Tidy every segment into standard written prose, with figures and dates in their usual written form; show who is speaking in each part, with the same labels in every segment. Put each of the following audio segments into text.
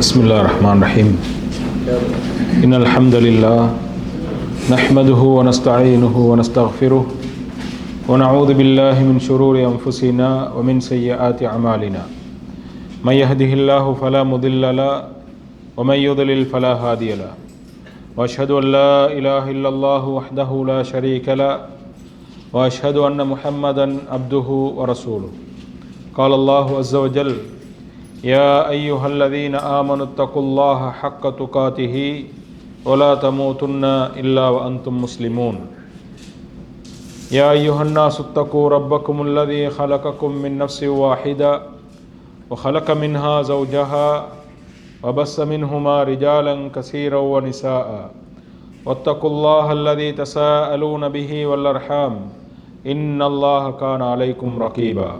Speaker 1: بسم الله الرحمن الرحيم إن الحمد لله نحمده ونستعينه ونستغفره ونعوذ بالله من شرور أنفسنا ومن سيئات أعمالنا من يهده الله فلا مضل له ومن يضلل فلا هادي له وأشهد أن لا إله إلا الله وحده لا شريك له وأشهد أن محمدا عبده ورسوله قال الله عز وجل يا أيها الذين آمنوا اتقوا الله حق تقاته ولا تموتن إلا وأنتم مسلمون يا أيها الناس اتقوا ربكم الذي خلقكم من نفس واحدة وخلق منها زوجها وبث منهما رجالا كثيرا ونساء واتقوا الله الذي تساءلون به والأرحام إن الله كان عليكم رقيبا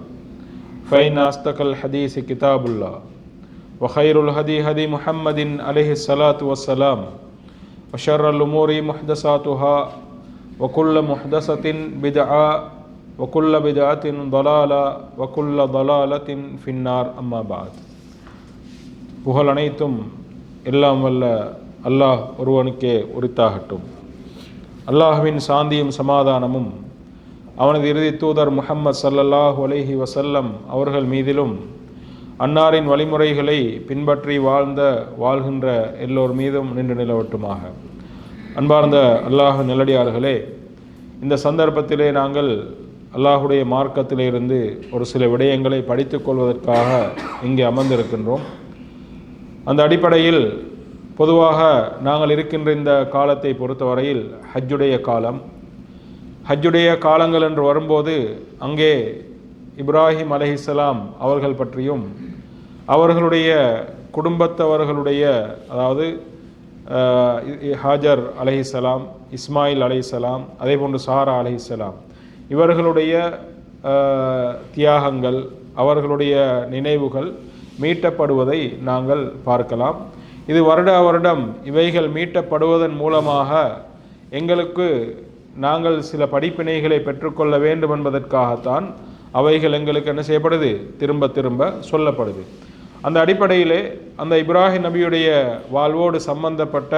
Speaker 1: فإن أصدق الحديث كتاب الله وخير الهدي هدي محمد عليه الصلاة والسلام وشر الأمور محدثاتها وكل محدثة بدعة وكل بدعة ضلالة وكل ضلالة في النار أما بعد. புகழ் அனைத்தும் எல்லாம் வல்ல அல்லாஹ் ஒருவனுக்கே உரித்தாகட்டும். அல்லாஹ்வின் சாந்தியும் சமாதானமும் அவனது இறுதி தூதர் முஹம்மது ஸல்லல்லாஹு அலைஹி வஸல்லம் அவர்கள் மீதிலும் அன்னாரின் வழிமுறைகளை பின்பற்றி வாழ்கின்ற எல்லோர் மீதும் நின்று நிலவட்டுமாக. அன்பார்ந்த அல்லாஹ் நல்லடியார்களே, இந்த சந்தர்ப்பத்திலே நாங்கள் அல்லாஹுடைய மார்க்கத்திலிருந்து ஒரு சில விடயங்களை படித்து கொள்வதற்காக இங்கே அமர்ந்திருக்கின்றோம். அந்த அடிப்படையில் பொதுவாக நாங்கள் இருக்கின்ற இந்த காலத்தை பொறுத்தவரையில் ஹஜ்ஜுடைய காலங்கள் என்று வரும்போது அங்கே இப்ராஹிம் அலைஹிஸ்ஸலாம் அவர்கள் பற்றியும் அவர்களுடைய குடும்பத்தவர்களுடைய, அதாவது ஹாஜர் அலைஹிஸ்ஸலாம், இஸ்மாயில் அலைஹிஸ்ஸலாம், அதே போன்று சாரா அலைஹிஸ்ஸலாம் இவர்களுடைய தியாகங்கள், அவர்களுடைய நினைவுகள் மீட்டப்படுவதை நாங்கள் பார்க்கலாம். இது வருடம் இவைகள் மீட்டப்படுவதன் மூலமாக எங்களுக்கு நாங்கள் சில படிப்பினைகளை பெற்றுக்கொள்ள வேண்டும் என்பதற்காகத்தான் அவைகள் எங்களுக்கு என்ன செய்யப்படுது, திரும்ப சொல்லப்படுது. அந்த அடிப்படையிலே அந்த இப்ராஹிம் நபியுடைய வாழ்வோடு சம்பந்தப்பட்ட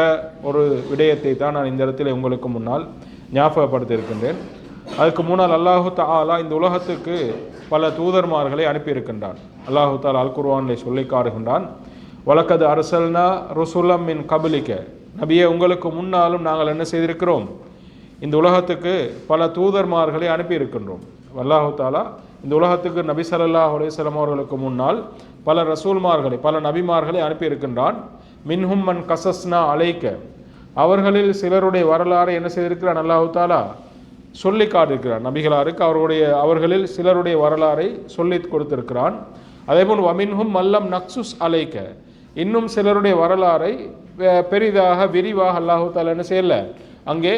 Speaker 1: ஒரு விடயத்தை தான் நான் இந்த இடத்துல உங்களுக்கு முன்னால் ஞாபகப்படுத்தியிருக்கின்றேன். அதுக்கு முன்னால் அல்லாஹு தஆலா இந்த உலகத்துக்கு பல தூதர்மார்களை அனுப்பியிருக்கின்றான். அல்லாஹு தஆலா அல் குர்ஆனிலே சொல்லி காட்டுகின்றான், வலக்கது அர்சல்னா ருசுலம் மின் கபலிக்க, நபியே உங்களுக்கு முன்னாலும் நாங்கள் என்ன செய்திருக்கிறோம், இந்த உலகத்துக்கு பல தூதர்மார்களை அனுப்பியிருக்கின்றோம். அல்லாஹு தஆலா இந்த உலகத்துக்கு நபி ஸல்லல்லாஹு அலைஹி வஸல்லம் அவர்களுக்கு முன்னால் பல ரசூல்மார்களை, பல நபிமார்களை அனுப்பியிருக்கின்றான். மின்ஹும் மன் கஸஸ்னா அலைக்க, அவர்களில் சிலருடைய வரலாறை என்ன செய்திருக்கிறான், அல்லாஹு தஆலா சொல்லி காட்டிருக்கிறான். நபிகளாருக்கு அவர்களில் சிலருடைய வரலாறை சொல்லி கொடுத்திருக்கிறான். அதேபோல் வமின்ஹும் மல்லம் நக்சுஸ் அலைக்க, இன்னும் சிலருடைய வரலாறை பெரிதாக விரிவாக அல்லாஹு தஆலா என்ன செய்யல, அங்கே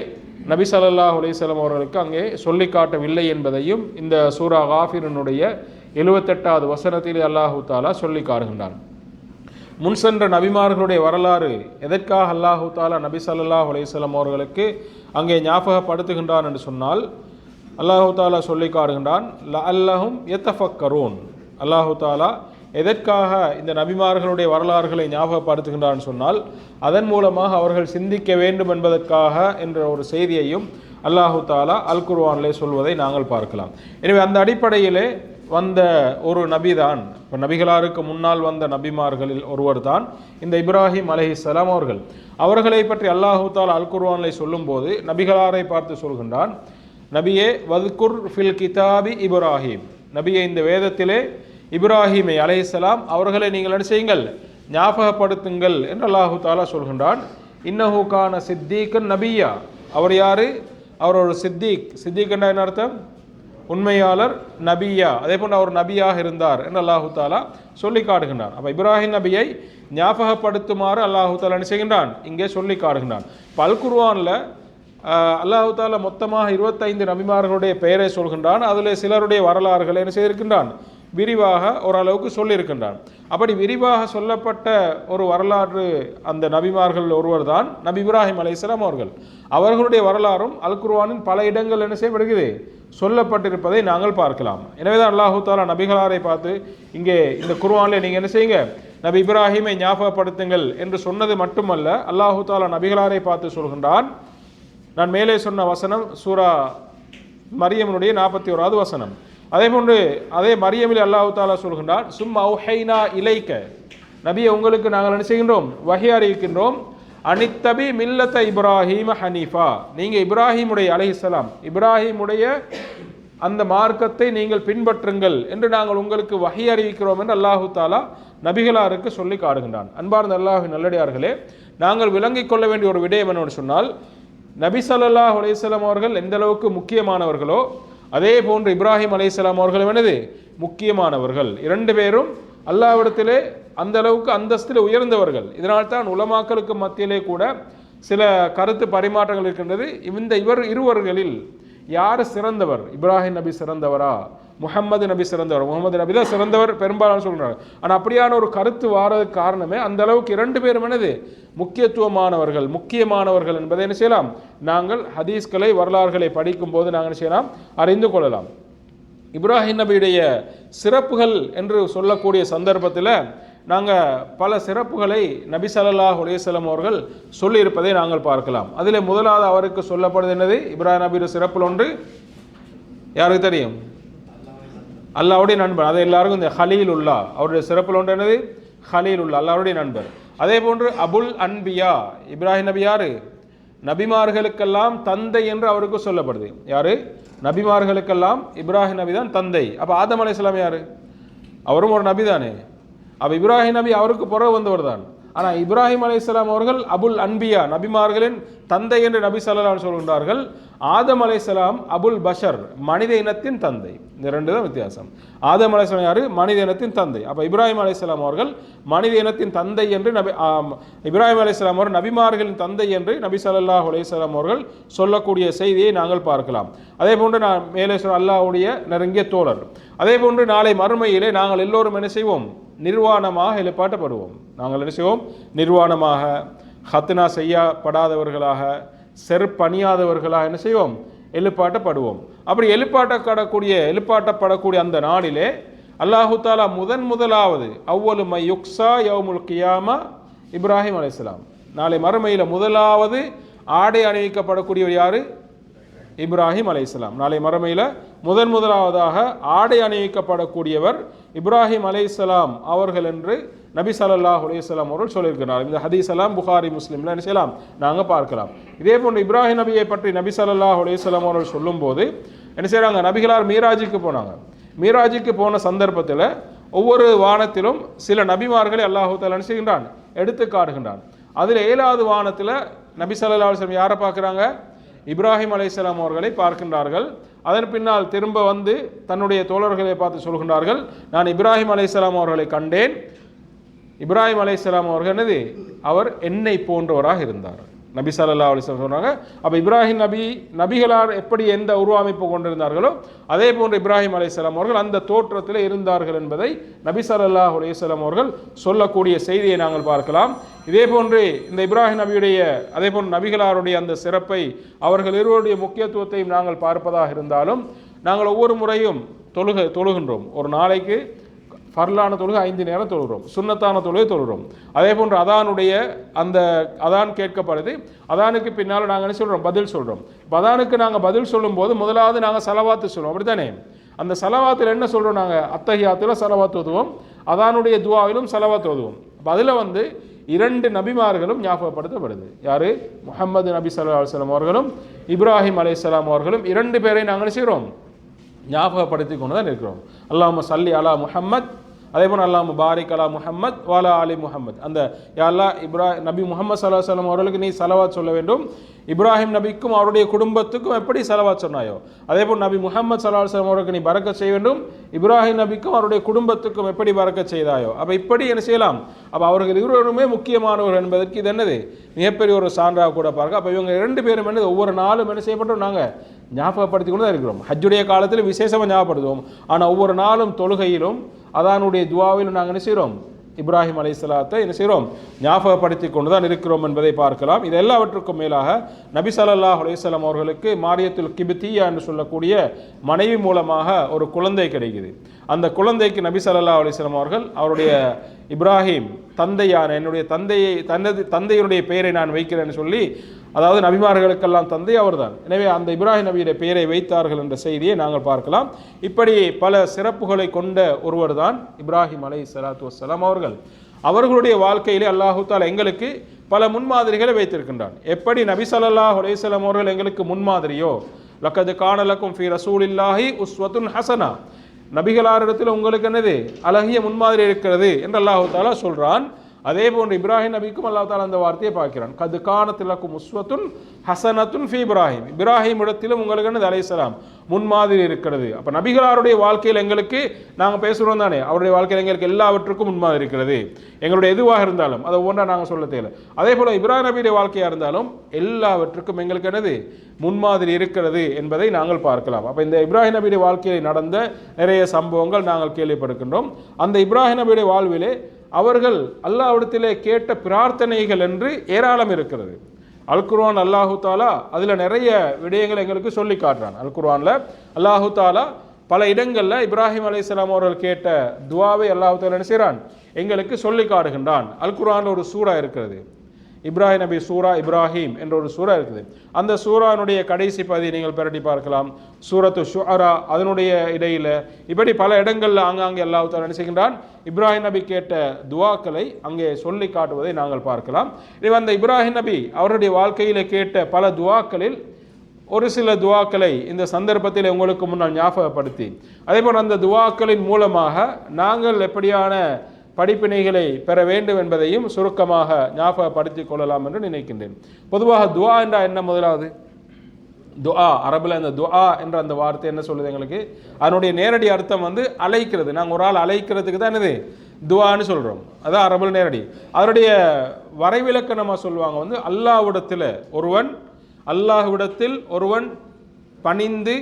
Speaker 1: நபி ஸல்லல்லாஹு அலைஹி வஸல்லம் அவர்களுக்கு அங்கே சொல்லி காட்டவில்லை என்பதையும் இந்த சூரா காஃபிருனுடைய 78வது வசனத்திலே அல்லாஹு தஆலா சொல்லி காட்டுகின்றான். முன் சென்ற நபிமார்களுடைய வரலாறு எதற்காக அல்லாஹு தஆலா நபி ஸல்லல்லாஹு அலைஹி வஸல்லம் அவர்களுக்கு அங்கே ஞாபகப்படுத்துகின்றான் என்று சொன்னால், அல்லாஹு தஆலா சொல்லி காட்டுகின்றான், லஅல்லஹும் யதஃபக்கரூன். அல்லாஹு தஆலா எதற்காக இந்த நபிமார்களுடைய வரலாறுகளை ஞாபகப்படுத்துகின்றான்னு சொன்னால், அதன் மூலமாக அவர்கள் சிந்திக்க வேண்டும் என்பதற்காக என்ற ஒரு செய்தியையும் அல்லாஹு தஆலா அல் குர்ஆனிலே சொல்வதை நாங்கள் பார்க்கலாம். எனவே அந்த அடிப்படையிலே வந்த ஒரு நபிதான், இப்போ நபிகளாருக்கு முன்னால் வந்த நபிமார்களில் ஒருவர் தான் இந்த இப்ராஹிம் அலைஹிஸ்ஸலாம் அவர்கள். அவர்களை பற்றி அல்லாஹு தஆலா அல் குர்ஆனிலே சொல்லும்போது நபிகளாரை பார்த்து சொல்கின்றான், நபியே வத்குர் ஃபில் கிதாபி இப்ராஹிம், நபியே இந்த வேதத்திலே இப்ராஹிமை அலைஹிஸ்ஸலாம் அவர்களை நீங்கள் என்ன செய்யுங்கள், ஞாபகப்படுத்துங்கள் என்று அல்லாஹு தஆலா சொல்கின்றான். இன்னஹு கான சித்தீக்கன் நபியா, அவர் யாரு, அவர் ஒரு சித்தீக் என்ற என்ன அர்த்தம், உண்மையாளர், நபியா, அதே போன்று அவர் நபியாக இருந்தார் என்று அல்லாஹு தஆலா சொல்லி காட்டுகின்றான். அப்போ இப்ராஹிம் நபியை ஞாபகப்படுத்துமாறு அல்லாஹு தஆலா என்ன செய்கின்றான், இங்கே சொல்லி காட்டுகின்றான். இப்போ அல் குர்ஆனில் அல்லாஹு தஆலா மொத்தமாக 25 நபிமார்களுடைய பெயரை சொல்கின்றான். அதில் சிலருடைய வரலாறுகளை என்ன செய்திருக்கின்றான், விரிவாக ஓரளவுக்கு சொல்லியிருக்கின்றான். அப்படி விரிவாக சொல்லப்பட்ட ஒரு வரலாறு அந்த நபிமார்கள் ஒருவர் தான் நபி இப்ராஹிம் அலைஹிஸ்ஸலாம் அவர்கள். அவர்களுடைய வரலாறும் அல் குர்ஆனின் பல இடங்கள் என்ன செய்யப்படுகிறது, சொல்லப்பட்டிருப்பதை நாங்கள் பார்க்கலாம். எனவே தான் அல்லாஹு தஆலா நபிகளாரை பார்த்து இங்கே இந்த குர்ஆனில் நீங்கள் என்ன செய்யுங்க, நபி இப்ராஹீமை ஞாபகப்படுத்துங்கள் என்று சொன்னது மட்டுமல்ல, அல்லாஹு தாலா நபிகளாரை பார்த்து சொல்கின்றான். நான் மேலே சொன்ன வசனம் சூரா மரியமனுடைய 41வது வசனம். அதே போன்று அதே மரியமில் அல்லாஹு தாலா சொல்கின்றான், சும்மா அவுஹைனா இலைக்க, நபியை உங்களுக்கு நாங்கள் என்ன செய்கின்றோம், வஹி அறிவிக்கின்றோம். அனித்தபி மில்லத்த இப்ராஹீம ஹனீஃபா, நீங்கள் இப்ராஹிமுடைய அலைஹிஸ்ஸலாம் இப்ராஹிமுடைய அந்த மார்க்கத்தை நீங்கள் பின்பற்றுங்கள் என்று நாங்கள் உங்களுக்கு வஹி அறிவிக்கிறோம் என்று அல்லாஹு தாலா நபிகளாருக்கு சொல்லி காடுகின்றான். அன்பார்ந்த அல்லாஹ்வின் நல்லடியார்களே, நாங்கள் விளங்கிக் கொள்ள வேண்டிய ஒரு விடயம் என்னோடு சொன்னால், நபி ஸல்லல்லாஹு அலைஹி வஸல்லம் அவர்கள் எந்த அளவுக்கு முக்கியமானவர்களோ அதே போன்று இப்ராஹிம் அலைஹிஸ்ஸலாம் அவர்கள் என்னது முக்கியமானவர்கள். இரண்டு பேரும் அல்லாஹ்விடத்திலே அந்த அளவுக்கு அந்தஸ்தில் உயர்ந்தவர்கள். இதனால் தான் உலமாக்களுக்கு மத்தியிலே கூட சில கருத்து பரிமாற்றங்கள் இருக்கின்றது. இந்த இருவர்களில் யார் சிறந்தவர், இப்ராஹிம் நபி சிறந்தவரா, முஹம்மது நபி சிறந்தவர்? முகமது நபி தான் சிறந்தவர் பெரும்பாலும் சொல்றாங்க. ஆனால் அப்படியான ஒரு கருத்து வாரதுக்கு காரணமே அந்த அளவுக்கு இரண்டு பேரும் என்னது முக்கியத்துவமானவர்கள், முக்கியமானவர்கள் என்பதை என்ன செய்யலாம், நாங்கள் ஹதீஸ்களை வரலாறுகளை படிக்கும் போது நாங்கள் என்ன செய்யலாம், அறிந்து கொள்ளலாம். இப்ராஹிம் நபியுடைய சிறப்புகள் என்று சொல்லக்கூடிய சந்தர்ப்பத்தில் நாங்கள் பல சிறப்புகளை நபி ஸல்லல்லாஹு அலைஹி வஸல்லம் அவர்கள் சொல்லியிருப்பதை நாங்கள் பார்க்கலாம். அதில் முதலாவது அவருக்கு சொல்லப்படுது என்னது, இப்ராஹிம் நபியுடைய சிறப்பில் ஒன்று யாருக்கு தெரியும், அல்லாஹ்வுடைய நண்பர். அதை எல்லாருக்கும் இந்த ஹலீலுல்லா, அவருடைய சிறப்பில் ஒன்று என்னது, ஹலீலுல்லா, அல்லாஹ்வுடைய நண்பர். அதே போன்று அபுல் அன்பியா, இப்ராஹிம் நபி யாரு, நபிமார்களுக்கெல்லாம் தந்தை என்று அவருக்கு சொல்லப்படுது. யாரு, நபிமார்களுக்கெல்லாம் இப்ராஹிம் நபி தான் தந்தை. அப்போ ஆதம் அலைஹிஸ்ஸலாம் யாரு, அவரும் ஒரு நபி தானே. அப்போ இப்ராஹிம் நபி அவருக்கு பிறகு வந்தவர் தான். ஆனால் இப்ராஹிம் அலைஹிஸ்ஸலாம் அவர்கள் அபுல் அன்பியா, நபிமார்களின் தந்தை என்று நபி ஸல்லல்லாஹு அலைஹி சொல்கின்றார்கள். ஆதம் அலைஹிஸ்ஸலாம் அபுல் பஷர், மனித இனத்தின் தந்தை. இந்த ரெண்டு தான் வித்தியாசம். ஆதம் அலைஹிஸ்ஸலாம் யாரு, மனித இனத்தின் தந்தை. அப்போ இப்ராஹிம் அலைஹிஸ்ஸலாம் அவர்கள் மனித இனத்தின் தந்தை என்று இப்ராஹிம் அலைஹிஸ்ஸலாம் அவர்கள் நபிமார்களின் தந்தை என்று நபி ஸல்லல்லாஹு அலைஹி வஸல்லம் அவர்கள் சொல்லக்கூடிய செய்தியை நாங்கள் பார்க்கலாம். அதே போன்று நான் மேலே சொன்ன அல்லாஹ்வுடைய நெருங்கிய தோழர். அதே போன்று நாளை மறுமையிலே நாங்கள் எல்லோரும் என்ன செய்வோம், நிர்வாணமாக எழுப்பாட்டப்படுவோம். நாங்கள் என்ன செய்வோம், நிர்வாணமாக, ஹத்னா செய்யப்படாதவர்களாக, செருப்பணியாதவர்களாக என்ன செய்வோம், எழுப்பாட்டப்படுவோம். அப்படி எழுப்பாட்டப்படக்கூடிய அந்த நாளிலே அல்லாஹு தாலா முதலாவது அவ்வலு மை யுக்ஸா யௌமுல் கியாமா இப்ராஹிம் அலைஹிஸ்ஸலாம், நாளை மறுமையில் முதலாவது ஆடை அணிவிக்கப்படக்கூடியவர் யாரு, இப்ராஹிம் அலைஹிஸ்ஸலாம். நாளை மறுமையில் முதலாவதாக ஆடை அணிவிக்கப்படக்கூடியவர் இப்ராஹிம் அலைஹிஸ்ஸலாம் அவர்கள் என்று நபி ஸல்லல்லாஹு அலைஹி வஸல்லம் அவர்கள் சொல்லியிருக்கிறார். இந்த ஹதீஸ் எல்லாம் புகாரி முஸ்லிம்ல என்ன செய்யலாம், நாங்கள் பார்க்கலாம். இதே போன்று இப்ராஹிம் நபியை பற்றி நபி ஸல்லல்லாஹு அலைஹி வஸல்லம் அவர்கள் சொல்லும்போது என்ன செய்கிறாங்க, நபிகளார் மீராஜுக்கு போனாங்க. மீராஜுக்கு போன சந்தர்ப்பத்தில் ஒவ்வொரு வானத்திலும் சில நபிமார்களை அல்லாஹு தஆலா என்ன செய்கின்றான், எடுத்து காட்டுகின்றான். அதில் 7வது வானத்தில் நபி ஸல்லல்லாஹு அலைஹி வஸல்லம் யாரை பார்க்குறாங்க, இப்ராஹிம் அலைஹிஸ்ஸலாம் அவர்களை பார்க்கின்றார்கள். அதன் பின்னால் திரும்ப வந்து தன்னுடைய தோழர்களை பார்த்து சொல்கின்றார்கள், நான் இப்ராஹிம் அலைஹிஸ்ஸலாம் அவர்களை கண்டேன். இப்ராஹிம் அலைஹிஸ்ஸலாம் அவர்கள் என்னது, அவர் என்னை போன்றவராக இருந்தார். நபி ஸல்லல்லாஹு அலைஹி வஸல்லம் சொன்னாங்க. அப்போ இப்ராஹிம் நபிகளார் எப்படி எந்த உருவமைப்பு கொண்டிருந்தார்களோ அதே போன்று இப்ராஹிம் அலைஹிஸ்ஸலாம் அவர்கள் அந்த தோற்றத்தில் இருந்தார்கள் என்பதை நபி ஸல்லல்லாஹு அலைஹி வஸல்லம் அவர்கள் சொல்லக்கூடிய செய்தியை நாங்கள் பார்க்கலாம். இதே போன்று இந்த இப்ராஹிம் நபியுடைய அதே போன்று நபிகளாருடைய அந்த சிறப்பை, அவர்கள் இருவருடைய முக்கியத்துவத்தையும் நாங்கள் பார்ப்பதாக இருந்தாலும், நாங்கள் ஒவ்வொரு முறையும் தொழுகின்றோம். ஒரு நாளைக்கு ஃபர்லான தொழுகை 5 நேரம் தொழுகிறோம், சுன்னத்தான தொழுகை தொழுகிறோம். அதே போன்று அதானுடைய அந்த அதான் கேட்கப்படுது. அதானுக்கு பின்னால் நாங்கள் என்ன சொல்கிறோம், பதில் சொல்கிறோம். அதானுக்கு நாங்கள் பதில் சொல்லும்போது முதலாவது நாங்கள் சலவாத்து சொல்லுவோம், அப்படித்தானே? அந்த சலவாத்தில் என்ன சொல்கிறோம், நாங்கள் அத்தஹியாத்தில் சலவாத்து ஓதுவோம், அதானுடைய துவாவிலும் சலவாத்து ஓதுவோம். அதில் வந்து 2 நபிமார்களும் ஞாபகப்படுத்தப்படுது. யாரு, முஹம்மது நபி ஸல்லல்லாஹு அலைஹி வஸல்லம் அவர்களும் இப்ராஹிம் அலைஹிஸ்ஸலாம் அவர்களும் 2 பேரை நாங்கள் செய்கிறோம், ஞாபகப்படுத்தி கொண்டு தான் இருக்கிறோம். அல்லாஹும்ம ஸல்லி அலா முஹம்மத், அதே போல் அல்லாஹும்ம பாரிக் அலா முஹம்மத் வலா அலி முஹம்மத். அந்த யா அல்லாஹ் நபி முஹம்மது ஸல்லல்லாஹு அலைஹி வஸல்லம் அவர்களுக்கு நீ ஸலவாத் சொல்ல வேண்டும். இப்ராஹிம் நபிக்கும் அவருடைய குடும்பத்துக்கும் எப்படி ஸலவாத் சொன்னாயோ அதே போல் நபி முஹம்மது ஸல்லல்லாஹு அலைஹி வஸல்லம் அவர்களுக்கு நீ பரக்கத் செய்ய வேண்டும். இப்ராஹிம் நபிக்கும் அவருடைய குடும்பத்துக்கும் எப்படி பரக்கத் செய்தாயோ அப்போ இப்படி என்ன செய்யலாம். அப்போ அவர்கள் இருவருமே முக்கியமானவர்கள் என்பதற்கு இது என்னது, மிகப்பெரிய ஒரு சான்றாக கூட பார்க்க. அப்போ இவங்க 2 பேரும் என்னது, ஒவ்வொரு நாளும் என்ன செய்யப்பட்டோம், நாங்கள் ஞாபகப்படுத்தி கொண்டு தான் இருக்கிறோம். ஹஜ்ஜுடைய காலத்தில் விசேஷமாக ஞாபகப்படுத்துவோம். ஆனால் ஒவ்வொரு நாளும் தொழுகையிலும் அதானுடைய துவாவிலும் நாங்கள் என்ன செய்கிறோம், இப்ராஹிம் அலைஹிஸ்ஸலாத்தை என்ன செய்கிறோம், ஞாபகப்படுத்தி கொண்டு தான் இருக்கிறோம் என்பதை பார்க்கலாம். இது எல்லாவற்றுக்கும் மேலாக நபி ஸல்லல்லாஹு அலைஹி வஸல்லம் அவர்களுக்கு மாரியத்துல் கிப்தியா என்று சொல்லக்கூடிய மனைவி மூலமாக ஒரு குழந்தை கிடைக்குது. அந்த குழந்தைக்கு நபி ஸல்லல்லாஹு அலைஹி வஸல்லம் அவர்கள் அவருடைய இப்ராஹிம் தந்தையான என்னுடைய தந்தையினுடைய பெயரை நான் வைக்கிறேன்னு சொல்லி, அதாவது நபிமார்களுக்கெல்லாம் தந்தை அவர்தான். எனவே அந்த இப்ராஹிம் நபியுடைய பெயரை வைத்தார்கள் என்ற செய்தியை நாங்கள் பார்க்கலாம். இப்படி பல சிறப்புகளை கொண்ட ஒருவர் தான் இப்ராஹிம் அலைஹிஸ்ஸலாத்து வஸ்ஸலாம் அவர்கள். அவர்களுடைய வாழ்க்கையிலே அல்லாஹு தஆலா எங்களுக்கு பல முன்மாதிரிகளை வைத்திருக்கின்றான். எப்படி நபி ஸல்லல்லாஹு அலைஹி வஸல்லம் அவர்கள் எங்களுக்கு முன்மாதிரியோ, லக்கத் கான லக்கும் ஃபீ ரசூலில்லாஹி உஸ்வத்துன் ஹஸனா, நபிகளாரிடத்தில் உங்களுக்கு என்னது அழகிய முன்மாதிரி இருக்கிறது என்று அல்லாஹு தஆலா சொல்றான். அதே போன்று இப்ராஹிம் நபிக்கும் அல்லாஹ் தஆலா அந்த வார்த்தையை பார்க்கிறான். கத் கானத் லக்கும் உஸ்வத்துன் ஹஸனத்துன் ஃபீ இப்ராஹிம், இப்ராஹிம் இடத்திலும் உங்களுக்கு என்னது அலைஹிஸ்ஸலாம் முன்மாதிரி இருக்கிறது. அப்ப நபிகளாருடைய வாழ்க்கையில் எங்களுக்கு நாங்கள் பேசுகிறோம் தானே, அவருடைய வாழ்க்கையில் எங்களுக்கு எல்லாவற்றுக்கும் முன்மாதிரி இருக்கிறது. எங்களுடைய எதுவாக இருந்தாலும் அதை ஒன்றா நாங்கள் சொல்ல தேவை. அதே போல இப்ராஹிம் நபியுடைய வாழ்க்கையாக இருந்தாலும் எல்லாவற்றுக்கும் எங்களுக்கு என்னது முன்மாதிரி இருக்கிறது என்பதை நாங்கள் பார்க்கலாம். அப்போ இந்த இப்ராஹிம் நபியுடைய வாழ்க்கையில் நடந்த நிறைய சம்பவங்கள் நாங்கள் கேள்விப்படுகின்றோம். அந்த இப்ராஹிம் நபியுடைய வாழ்விலே அவர்கள் அல்லாஹ்விடத்திலே கேட்ட பிரார்த்தனைகள் என்று ஏராளம் இருக்கிறது. அல் குர்ஆன் அல்லாஹு தாலா அதில் நிறைய விடயங்கள் எங்களுக்கு சொல்லி காட்டுறான். அல் குர்ஆனில் அல்லாஹு தாலா பல இடங்களில் இப்ராஹிம் அலைஹிஸ்ஸலாம் அவர்கள் கேட்ட துவாவை அல்லாஹு தாலா என்ன செய்கிறான் எங்களுக்கு சொல்லி காட்டுகின்றான். அல் குர்ஆனில் ஒரு சூரா இருக்கிறது, இப்ராஹிம் நபி சூரா இப்ராஹிம் என்ற ஒரு சூரா இருக்குது. அந்த சூரானுடைய கடைசி பகுதியை நீங்கள் பிரட்டி பார்க்கலாம். சூரத்து ஷுஅரா அதனுடைய இடையில இப்படி பல இடங்களில் ஆங்காங்கே அல்லாஹ் தஆலா என்ன செய்கின்றான் இப்ராஹிம் நபி கேட்ட துவாக்களை அங்கே சொல்லி காட்டுவதை நாங்கள் பார்க்கலாம். இது அந்த இப்ராஹிம் நபி அவருடைய வாழ்க்கையில் கேட்ட பல துவாக்களில் ஒரு சில துவாக்களை இந்த சந்தர்ப்பத்தில் உங்களுக்கு முன்னால் ஞாபகப்படுத்தி, அதே போல் அந்த துவாக்களின் மூலமாக நாங்கள் எப்படியான படிப்பினைகளை பெற வேண்டும் என்பதையும் சுருக்கமாக ஞாபகப்படுத்திக் கொள்ளலாம் என்று நினைக்கின்றேன். பொதுவாக துஆ என்றால் என்ன? முதலாவது துஆ, அரபில் அந்த துஆ என்ற அந்த வார்த்தை என்ன சொல்லுது எங்களுக்கு? அதனுடைய நேரடி அர்த்தம் வந்து அழைக்கிறது. நாங்கள் ஒரு ஆள் அழைக்கிறதுக்கு தான் என்னது துஆன்னு சொல்கிறோம், அதான் அரபில் நேரடி. அதனுடைய வரைவிலக்கணமாக சொல்லுவாங்க வந்து அல்லாஹ்விடத்தில் ஒருவன் பணிந்து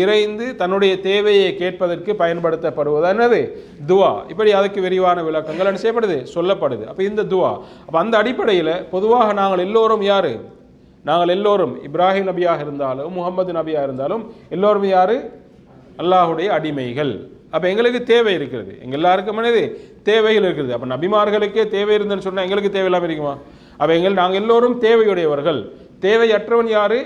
Speaker 1: இறைந்து தன்னுடைய தேவையை கேட்பதற்கு பயன்படுத்தப்படுவது என்னது துஆ. இப்படி அதுக்கு விரிவான விளக்கங்கள் என்ன செய்யப்படுது சொல்லப்படுது. அப்போ இந்த துஆ, அப்போ அந்த அடிப்படையில் பொதுவாக நாங்கள் எல்லோரும் யாரு? நாங்கள் எல்லோரும் இப்ராஹிம் நபியாக இருந்தாலும் முகமது நபியாக இருந்தாலும் எல்லோரும் யாரு? அல்லாஹுடைய அடிமைகள். அப்போ எங்களுக்கு தேவை இருக்கிறது, எங்கள் எல்லாருக்கும் என்னது தேவைகள் இருக்குது. அப்போ நபிமார்களுக்கே தேவை இருந்துன்னு சொன்னால் எங்களுக்கு தேவையில்லாமல் இருக்குமா? அப்போ நாங்கள் எல்லோரும் தேவையுடையவர்கள். தேவையற்றவன் யாரு?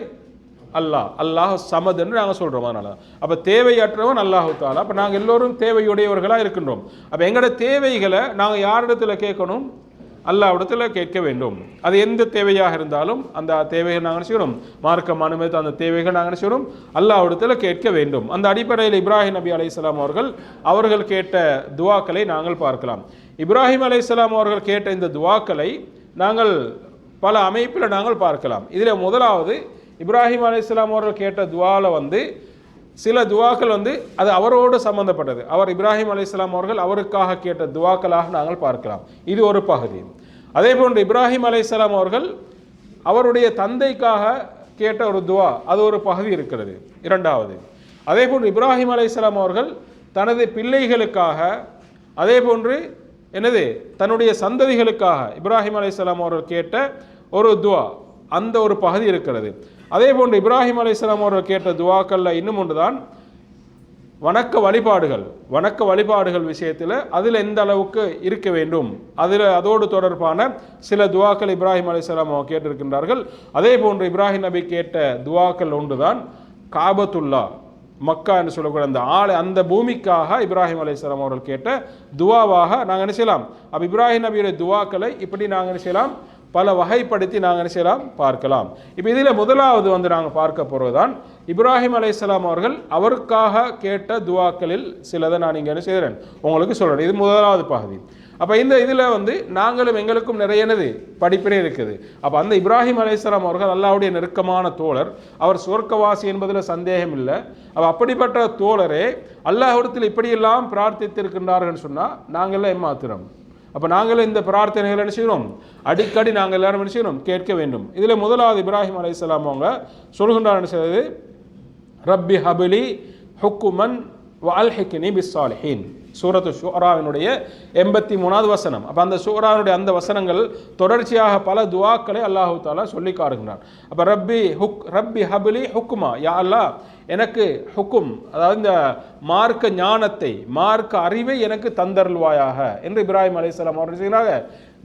Speaker 1: அல்லாஹ் சமத் என்று நாங்கள் சொல்கிறோம். அதனால அப்போ தேவையற்றவன் அல்லாஹு தாலா. அப்போ நாங்கள் எல்லோரும் தேவையுடையவர்களாக இருக்கின்றோம். அப்போ எங்களோட தேவைகளை நாங்கள் யாரிடத்தில் கேட்கணும்? அல்லாஹ்விடத்தில் கேட்க வேண்டும். அது எந்த தேவையாக இருந்தாலும் அந்த தேவைகள் நாங்கள் செய்யணும், மார்க்கம் அனுமதி அந்த தேவைகள் நாங்கள் செய்யணும், அல்லாஹ்விடத்தில் கேட்க வேண்டும். அந்த அடிப்படையில் இப்ராஹிம் நபி அலைஹிஸ்ஸலாம் அவர்கள் கேட்ட துவாக்களை நாங்கள் பார்க்கலாம். இப்ராஹிம் அலைஹிஸ்ஸலாம் அவர்கள் கேட்ட இந்த துவாக்களை நாங்கள் பல அமைப்பில் நாங்கள் பார்க்கலாம். இதில் முதலாவது இப்ராஹிம் அலைஹிஸ்ஸலாம் அவர்கள் கேட்ட துவால வந்து சில துவாக்கள் வந்து அது அவரோடு சம்பந்தப்பட்டது. அவர் இப்ராஹிம் அலைஹிஸ்ஸலாம் அவர்கள் அவருக்காக கேட்ட துவாக்களாக நாங்கள் பார்க்கலாம். இது ஒரு பகுதி. அதே போன்று இப்ராஹிம் அலைஹிஸ்ஸலாம் அவர்கள் அவருடைய தந்தைக்காக கேட்ட ஒரு துவா, அது ஒரு பகுதி இருக்கிறது, இரண்டாவது. அதே போன்று இப்ராஹிம் அலைஹிஸ்ஸலாம் அவர்கள் தனது பிள்ளைகளுக்காக, அதே போன்று என்னது தன்னுடைய சந்ததிகளுக்காக இப்ராஹிம் அலைஹிஸ்ஸலாம் அவர்கள் கேட்ட ஒரு துவா, அந்த ஒரு பகுதி இருக்கிறது. அதே போன்று இப்ராஹிம் அலைஹிஸ்ஸலாம் அவர்கள் கேட்ட துவாக்கள்ல இன்னும் ஒன்றுதான் வணக்க வழிபாடுகள் விஷயத்தில் அதில் எந்த அளவுக்கு இருக்க வேண்டும், அதோடு தொடர்பான சில துவாக்கள் இப்ராஹிம் அலைஹிஸ்ஸலாம் அவர்கள் கேட்டிருக்கின்றார்கள். அதே போன்று இப்ராஹிம் நபி கேட்ட துவாக்கள் ஒன்றுதான் காபத்துல்லா, மக்கா என்று சொல்லக்கூடிய அந்த பூமிக்காக இப்ராஹிம் அலைஹிஸ்ஸலாம் அவர்கள் கேட்ட துவாவாக நாங்கள் என்ன செய்யலாம். அப்போ இப்ராஹிம் நபியுடைய துவாக்களை இப்படி நாங்கள் என்ன செய்யலாம், பல வகைப்படுத்தி நாங்கள் என்ன செய்யலாம் பார்க்கலாம். இப்போ இதில் முதலாவது வந்து நாங்கள் பார்க்க போகிறதுதான் இப்ராஹிம் அலைஹிஸ்ஸலாம் அவர்கள் அவருக்காக கேட்ட துவாக்களில் சிலதை நான் இங்கே என்ன செய்கிறேன் உங்களுக்கு சொல்கிறேன். இது முதலாவது பகுதி. அப்போ இந்த இதில் வந்து நாங்களும் எங்களுக்கும் நிறைய என்னது படிப்பினை இருக்குது. அப்போ அந்த இப்ராஹிம் அலைஹிஸ்ஸலாம் அவர்கள் அல்லாஹ்வுடைய நெருக்கமான தோழர், அவர் சொர்க்கவாசி என்பதில் சந்தேகம் இல்லை. அப்போ அப்படிப்பட்ட தோழரே அல்லாஹ்விடத்தில் இப்படியெல்லாம் பிரார்த்தித்திருக்கின்றார்கள் சொன்னால் நாங்கள்லாம் ஏமாத்திரம். அப்போ நாங்களும் இந்த பிரார்த்தனைகளை என்ன செய்யணும், அடிக்கடி நாங்கள் எல்லாரும் என்ன செய்யணும், கேட்க வேண்டும். இதில் முதலாவது இப்ராஹிம் அலைஹிஸ்ஸலாம் அவங்க சொல்கின்றார் என்ன செய்வது, ரப்பி ஹபிலி ஹுக்குமன் வ அல்ஹிக்னி பிஸ்ஸாலிஹீன். சூரத்து ஷூராவினுடைய 83வது வசனம். அப்போ அந்த ஷூராவினுடைய அந்த வசனங்கள் தொடர்ச்சியாக பல துவாக்களை அல்லாஹு தாலா சொல்லி காட்டுகிறான். அப்போ ரப்பி ஹபிலி ஹுக்குமா, யா அல்லாஹ் எனக்கு ஹுக்கும், அதாவது இந்த மார்க்க ஞானத்தை மார்க்க அறிவை எனக்கு தந்தருள்வாயாக என்று இப்ராஹிம் அலைஹிஸ்ஸலாம் அவர்கள் செய்கிறாங்க.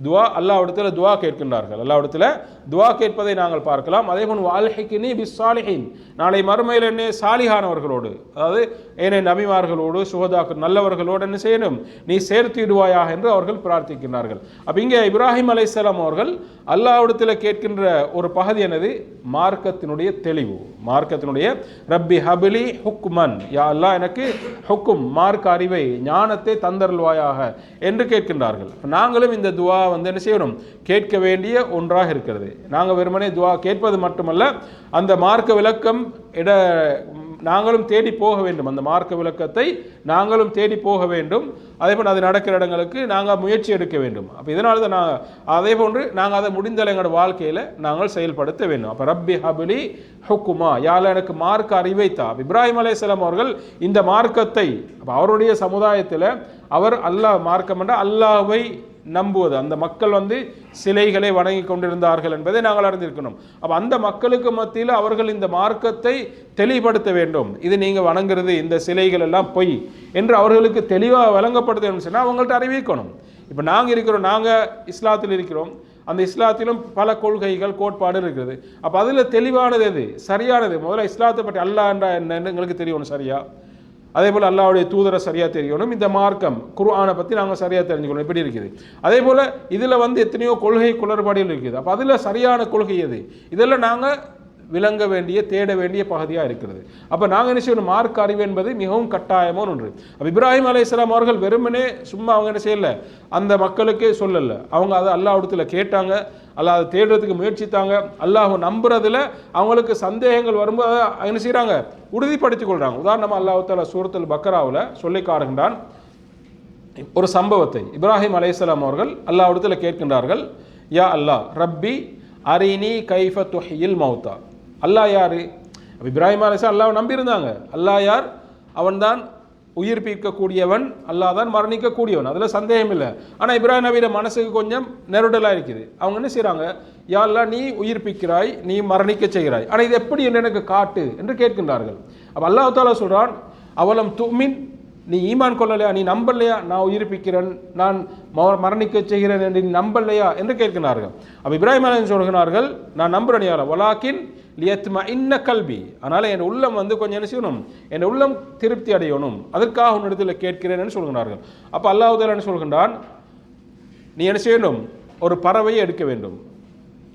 Speaker 1: துவா அல்லாஹ்விடத்தில் துவா கேட்கின்றார்கள். அல்லாஹ்விடத்தில் துவா கேட்பதை நாங்கள் பார்க்கலாம். அதே போல் வால்ஹிக்னி பிஸ்ஸாலிஹீன், நாளை மறுமையில் என்னை சாலிஹானவர்களோடு, அதாவது என்னை நபிமார்களோடு சுஹதாக்கள் நல்லவர்களோடு என்ன செய்யணும், நீ சேர்த்திடுவாயாக என்று அவர்கள் பிரார்த்திக்கின்றார்கள். அப்போ இங்கே இப்ராஹிம் அலைஹிஸ்ஸலாம் அவர்கள் அல்லாஹ்விடத்தில் கேட்கின்ற ஒரு பகுதி என்னது, மார்க்கத்தினுடைய தெளிவு, மார்க்கத்தினுடைய ரப்பி ஹபிலி ஹுக்மன், யா அல்லாஹ் எனக்கு ஹுக்கும் மார்க்க அறிவை ஞானத்தை தந்தருள்வாயாக என்று கேட்கின்றார்கள். நாங்களும் இந்த துவா வந்து என்ன செய்யணும், கேட்க வேண்டிய ஒன்றாக இருக்கிறது. நாங்கள் வெறுமனே துவா கேட்பது மட்டுமல்ல, அந்த மார்க்க விளக்கம் நாங்களும் தேடி போக வேண்டும், அந்த மார்க்க விளக்கத்தை நாங்களும் தேடி போக வேண்டும். அதே போல் அது நடக்கிற இடங்களுக்கு நாங்கள் முயற்சி எடுக்க வேண்டும். அப்போ இதனால தான் நாங்கள் அதே போன்று நாங்கள் அதை முடிந்த எங்களோட வாழ்க்கையில் நாங்கள் செயல்படுத்த வேண்டும். அப்போ ரப்பி ஹபிலி ஹுக்குமா, யால எனக்கு மார்க்க அறிவை தா. இப்ராஹிம் அலைஹிஸ்ஸலாம் அவர்கள் இந்த மார்க்கத்தை, அப்போ அவருடைய சமுதாயத்தில் அவர் அல்லாஹ் மார்க்கம் என்ற அல்லாஹ்வை நம்புவது, அந்த மக்கள் வந்து சிலைகளை வணங்கி கொண்டிருந்தார்கள் என்பதை நாங்கள் அறிந்திருக்கணும். அப்போ அந்த மக்களுக்கு மத்தியில் அவர்கள் இந்த மார்க்கத்தை தெளிவுபடுத்த வேண்டும். இது நீங்கள் வணங்குறது இந்த சிலைகள் எல்லாம் பொய் என்று அவர்களுக்கு தெளிவாக வழங்கப்படுத்த வேண்டும் சொன்னால் அவங்கள்ட்ட அறிவிக்கணும். இப்போ நாங்கள் இருக்கிறோம், நாங்கள் இஸ்லாத்தில் இருக்கிறோம், அந்த இஸ்லாத்திலும் பல கொள்கைகள் கோட்பாடு இருக்கிறது. அப்போ அதில் தெளிவானது எது, சரியானது, முதல்ல இஸ்லாத்தை பற்றி அல்லாஹ் என்ற என்னன்னு எங்களுக்கு தெரியணும் சரியா. அதே போல் அல்லாஹ்வுடைய தூதரை சரியாக தெரியணும், இந்த மார்க்கம் குர்ஆனை பற்றி நாங்கள் சரியாக தெரிஞ்சுக்கணும் எப்படி இருக்குது. அதே போல் இதில் வந்து எத்தனையோ கொள்கை குளறுபாடுகள் இருக்குது. அப்போ அதில் சரியான கொள்கை எது, இதெல்லாம் நாங்கள் விளங்க வேண்டிய தேட வேண்டிய பகுதியாக இருக்கிறது. அப்போ நாங்கள் என்ன செய்யணும், மார்க்க அறிவு என்பது மிகவும் கட்டாயமான ஒன்று. அப்போ இப்ராஹிம் அலைஹிஸ்ஸலாம் அவர்கள் வெறுமனே சும்மா அவங்க என்ன செய்யலை, அந்த மக்களுக்கு சொல்லலை, அவங்க அதை அல்லாஹ்விடத்தில் கேட்டாங்க, அல்லாஹ் அதை தேடுறதுக்கு முயற்சித்தாங்க. அல்லாஹ் நம்புறதுல அவங்களுக்கு சந்தேகங்கள் வரும்போது அதை என்ன செய்கிறாங்க, உறுதிப்படுத்திக் கொள்கிறாங்க. உதாரணமாக அல்லாஹ் தஆலா சூரத்துல் பக்கராவில் சொல்லி காட்டுகின்றான் ஒரு சம்பவத்தை. இப்ராஹிம் அலைஹிஸ்ஸலாம் அவர்கள் அல்லாஹ்விடத்தில் கேட்கின்றார்கள், யா அல்லாஹ் ரப்பி அரினி கைஃப துஹ்யில் மௌத்தா. அல்லாஹ் யார், இப்ராஹிம் அலைஹிஸ்ஸலாம் அல்லாஹ் நம்பியிருந்தாங்க. அல்லாஹ் யார், அவன்தான் உயிர்ப்பிக்கக்கூடியவன், அல்லாஹ் தான் மரணிக்கக்கூடியவன், அதில் சந்தேகம் இல்லை. ஆனால் இப்ராஹிம் நபியோட மனசுக்கு கொஞ்சம் நெருடலாக இருக்குது. அவங்க என்ன செய்கிறாங்க, யா அல்லாஹ் நீ உயிர்ப்பிக்கிறாய், நீ மரணிக்க செய்கிறாய், ஆனால் இது எப்படி என்று எனக்கு காட்டு என்று கேட்கின்றார்கள். அப்போ அல்லாஹ் தஆலா சொல்கிறான், அவலம் துமின், நீ ஈமான் கொள்ளலையா, நீ நம்பலையா, நான் உயிர்ப்பிக்கிறேன், நான் மரணிக்க செய்கிறேன் என்று நீ நம்பலையா என்று கேட்கிறார்கள். அப்போ இப்ராஹிம் அலைஹிஸ்ஸலாம் சொல்கிறார்கள், நான் நம்புறேன் யாரா வலாக்கின் லியத்மா இன்ன கல்வி, அதனால் என் உள்ளம் வந்து கொஞ்சம் என்ன செய்யணும், என் உள்ளம் திருப்தி அடையணும், அதற்காக உன்னிடத்தில் கேட்கிறேன் என்று சொல்கிறார்கள். அப்போ அல்லாஹ் தஆலா என்ன சொல்கின்றான், நீ என்ன செய்யணும், ஒரு பறவையை எடுக்க வேண்டும்.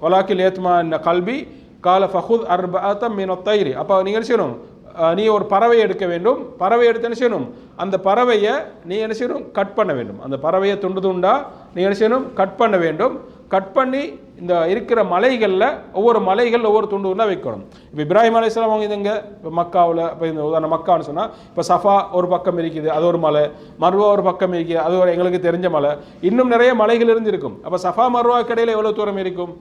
Speaker 1: வலாக்கின் லியத்மா இன்ன கல்வி கால ஃபஹுத் அர்பஅத மின தைரி. அப்போ நீங்கள் என்ன செய்யணும், நீ ஒரு பறவையை எடுக்க வேண்டும். பறவை எடுத்து என்ன செய்யணும், அந்த பறவையை நீ என்ன செய்யணும், கட் பண்ண வேண்டும். அந்த பறவையை துண்டு துண்டா நீ என்ன செய்யணும், கட் பண்ண வேண்டும். கட் பண்ணி இந்த இருக்கிற மலைகளில் ஒவ்வொரு மலைகள் ஒவ்வொரு துண்டு துண்டாக வைக்கணும். இப்போ இப்ராஹிம் அலைஹிஸ்ஸலாம் அவங்க இதுங்க இப்போ மக்காவில், இப்போ இந்த உதாரணம் மக்கான்னு சொன்னால் இப்போ சஃபா ஒரு பக்கம் இருக்குது, அது ஒரு மலை, மர்வா ஒரு பக்கம் இருக்குது, அது ஒரு எங்களுக்கு தெரிஞ்ச மலை, இன்னும் நிறைய மலைகள் இருந்திருக்கும். அப்போ சஃபா மர்வாக்கு இடையில் எவ்வளோ தூரம் இருக்கும்,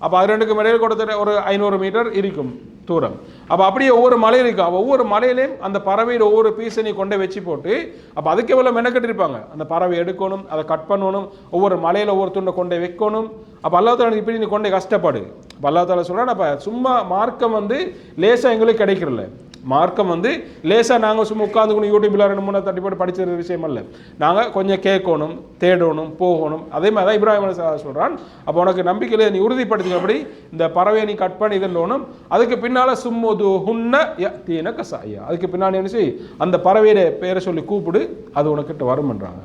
Speaker 1: அப்போ அது ரெண்டுக்கும் இடையில் கொடுத்த ஒரு 500 மீட்டர் இருக்கும் தூரம். அப்போ அப்படியே ஒவ்வொரு மலை இருக்கும். அப்போ ஒவ்வொரு மலையிலையும் அந்த பறவையில் ஒவ்வொரு பீஸை நீ கொண்டே வச்சு போட்டு, அப்போ அதுக்கு எவ்வளோ மெனக்கட்டு இருப்பாங்க, அந்த பறவை எடுக்கணும், அதை கட் பண்ணணும், ஒவ்வொரு மலையில் ஒவ்வொரு துண்டை கொண்டே வைக்கணும். அப்போ அல்லாஹ் தஆலா இப்படி நீ கொண்டே கஷ்டப்படு. அப்போ அல்லாஹ் தஆலா சொல்கிறான், அப்போ சும்மா மார்க்கம் வந்து லேசாக எங்களுக்கு கிடைக்கிறல, மார்க்கம் வந்து லேசாக நாங்கள் சும்மா உட்காந்துக்கணும் யூடியூப்பில் 2-3 தட்டி போட்டு படிச்சிருந்த விஷயம் அல்ல. நாங்கள் கொஞ்சம் கேட்கணும், தேடணும், போகணும். அதே மாதிரி தான் இப்ராஹிம் அலைஹிஸ்ஸலாம் சொல்கிறான், அப்போ உனக்கு நம்பிக்கையில் நீ உறுதிப்படுத்திக்க, அப்படி இந்த பறவையை நீ கட் பண்ணி இதோனும், அதுக்கு பின்னால் சும்முது ஹுன்ன யத்தீன கசாயா, அதுக்கு பின்னாடி என்ன செய், அந்த பறவையோட பேரை சொல்லி கூப்பிடு, அது உனக்கிட்ட வரும்ன்றாங்க.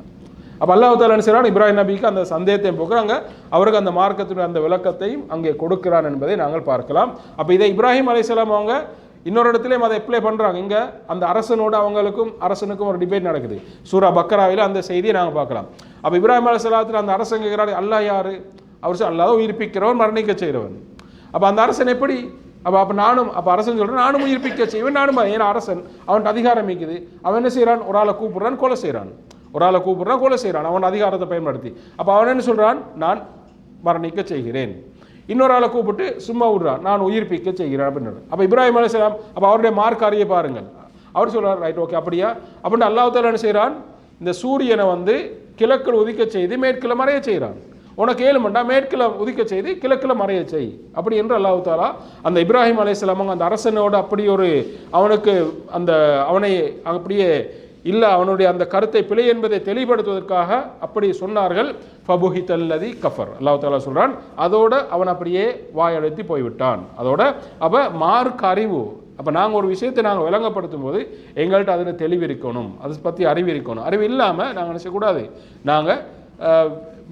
Speaker 1: அப்போ அல்லாஹ் தஆலா என்ன செய்கிறான், இப்ராஹிம் நபிக்கு அந்த சந்தேகத்தையும் போக்குறாங்க, அவருக்கு அந்த மார்க்கத்தினுடைய அந்த விளக்கத்தையும் அங்கே கொடுக்கிறான் என்பதை நாங்கள் பார்க்கலாம். அப்போ இதை இப்ராஹிம் அலைஹிஸ்ஸலாம் அவங்க இன்னொரு இடத்துலையும் அதை அப்ளை பண்ணுறாங்க. இங்கே அந்த அரசனோட அரசனுக்கும் ஒரு டிபேட் நடக்குது. சூரா பக்கராவில் அந்த செய்தியை நாங்கள் பார்க்கலாம். அப்போ இப்ராஹிம் அலைஹிஸ்ஸலாத்தில் அந்த அரசன் கேட்குறாரு, அல்லாஹ் யார், அவர் அல்லாஹ் உயிர்ப்பிக்கிறவன், மரணிக்க செய்கிறவன். அப்போ அந்த அரசன் எப்படி, அப்போ அரசன் சொல்கிறேன், நானும் உயிர்ப்பிக்க செய்வேன், நானும், ஏன்னா அரசன் அவன்கிட்ட அதிகாரம் இருக்குது. அவன் என்ன செய்கிறான், ஒரு ஆளை கூப்பிட்றான், கொலை செய்கிறான், அவன் அதிகாரத்தை பயன்படுத்தி. அப்போ அவன் என்ன சொல்கிறான், நான் மரணிக்க செய்கிறேன். இன்னொரு ஆளை கூப்பிட்டு சும்மா விடுறான், நான் உயிர்ப்பிக்க செய்கிறேன் அப்படின்னு. அப்போ இப்ராஹிம் அலைஹிஸ்ஸலாம் அப்போ அவருடைய மார்க் அறிய பாருங்கள். அவர் சொல்கிறார், ரைட் ஓகே அப்படியா அப்படின்னு. அல்லாஹ் தஆலா என்ன செய்கிறான், இந்த சூரியனை வந்து கிழக்கில் உதிக்க செய்து மேற்கில் மறைய செய்கிறான். உனக்கு ஏழுமண்டா மேற்கில் உதிக்க செய்து கிழக்கில் மறைய செய் அப்படி என்று அல்லாஹ் தாலா அந்த இப்ராஹிம் அலைஹிஸ்ஸலாம் அந்த அரசனோட அப்படி ஒரு அவனுக்கு அந்த அவனை அப்படியே இல்லை அவனுடைய அந்த கருத்தை பிழை என்பதை தெளிவுபடுத்துவதற்காக அப்படி சொன்னார்கள். ஃபபுஹிதல்லதி கஃபர் அல்லாஹ் தாலா சொல்கிறான், அதோட அவன் அப்படியே வாயடைத்து போய்விட்டான். அதோட அப்போ மார்க் அறிவு, அப்போ நாங்கள் ஒரு விஷயத்தை நாங்கள் விளங்கப்படுத்தும் போது எங்கள்கிட்ட அதில் தெளிவு இருக்கணும், அதை பற்றி அறிவு இருக்கணும். அறிவு இல்லாமல் நாங்கள் நினைச்சக்கூடாது, நாங்கள்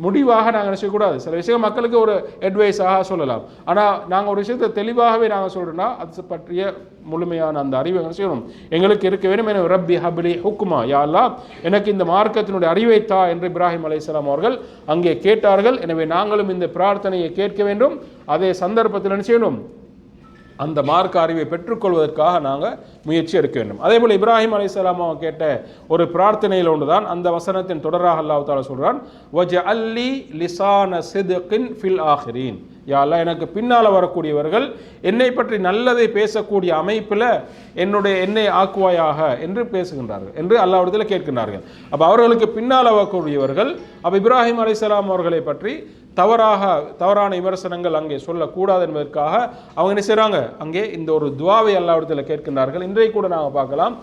Speaker 1: முடிவாக நாங்கள் நினைச்சக்கூடாது. சில விஷயம் மக்களுக்கு ஒரு அட்வைஸாக சொல்லலாம், ஆனால் நாங்கள் ஒரு விஷயத்தை தெளிவாகவே நாங்கள் சொல்கிறோன்னா அது பற்றிய முழுமையான அந்த அறிவை செய்யணும் எங்களுக்கு இருக்க வேண்டும். என ரப்பி ஹப்லி ஹுக்மா, யா அல்லாஹ் எனக்கு இந்த மார்க்கத்தினுடைய அறிவைத்தா என்று இப்ராஹிம் அலைஹிஸ்ஸலாம் அவர்கள் அங்கே கேட்டார்கள். எனவே நாங்களும் இந்த பிரார்த்தனையை கேட்க வேண்டும். அதே சந்தர்ப்பத்தில் என்ன செய்யணும், அந்த மார்க்க அறிவை பெற்றுக்கொள்வதற்காக நாங்கள் முயற்சி எடுக்க வேண்டும். அதே போல் இப்ராஹிம் அலைஹிஸ்ஸலாம் அவங்க கேட்ட ஒரு பிரார்த்தனையில் ஒன்று தான் அந்த வசனத்தின் தொடராக அல்லாஹ் தஆலா சொல்கிறான், வஜஅல்லி லிசான சித்கின் ஃபில் ஆஹிரீன், யா அல்லாஹ் எனக்கு பின்னால் வரக்கூடியவர்கள் என்னை பற்றி நல்லதை பேசக்கூடிய அமைப்பில் என்னை ஆக்குவாயாக என்று பேசுகின்றார்கள் என்று அல்லாஹ்விடத்தில் கேட்கின்றார்கள். அப்போ அவர்களுக்கு பின்னால் வரக்கூடியவர்கள் அப்போ இப்ராஹிம் அலைஹிஸ்ஸலாம் அவர்களை பற்றி தவறான விமர்சனங்கள் அங்கே சொல்லக்கூடாது என்பதற்காக அவங்க என்ன செய்கிறாங்க, அங்கே இந்த ஒரு துவாவை அல்லாஹ்விடத்தில் கேட்கின்றார்கள். இன்றைக்கு கூட நாங்கள் பார்க்கலாம்,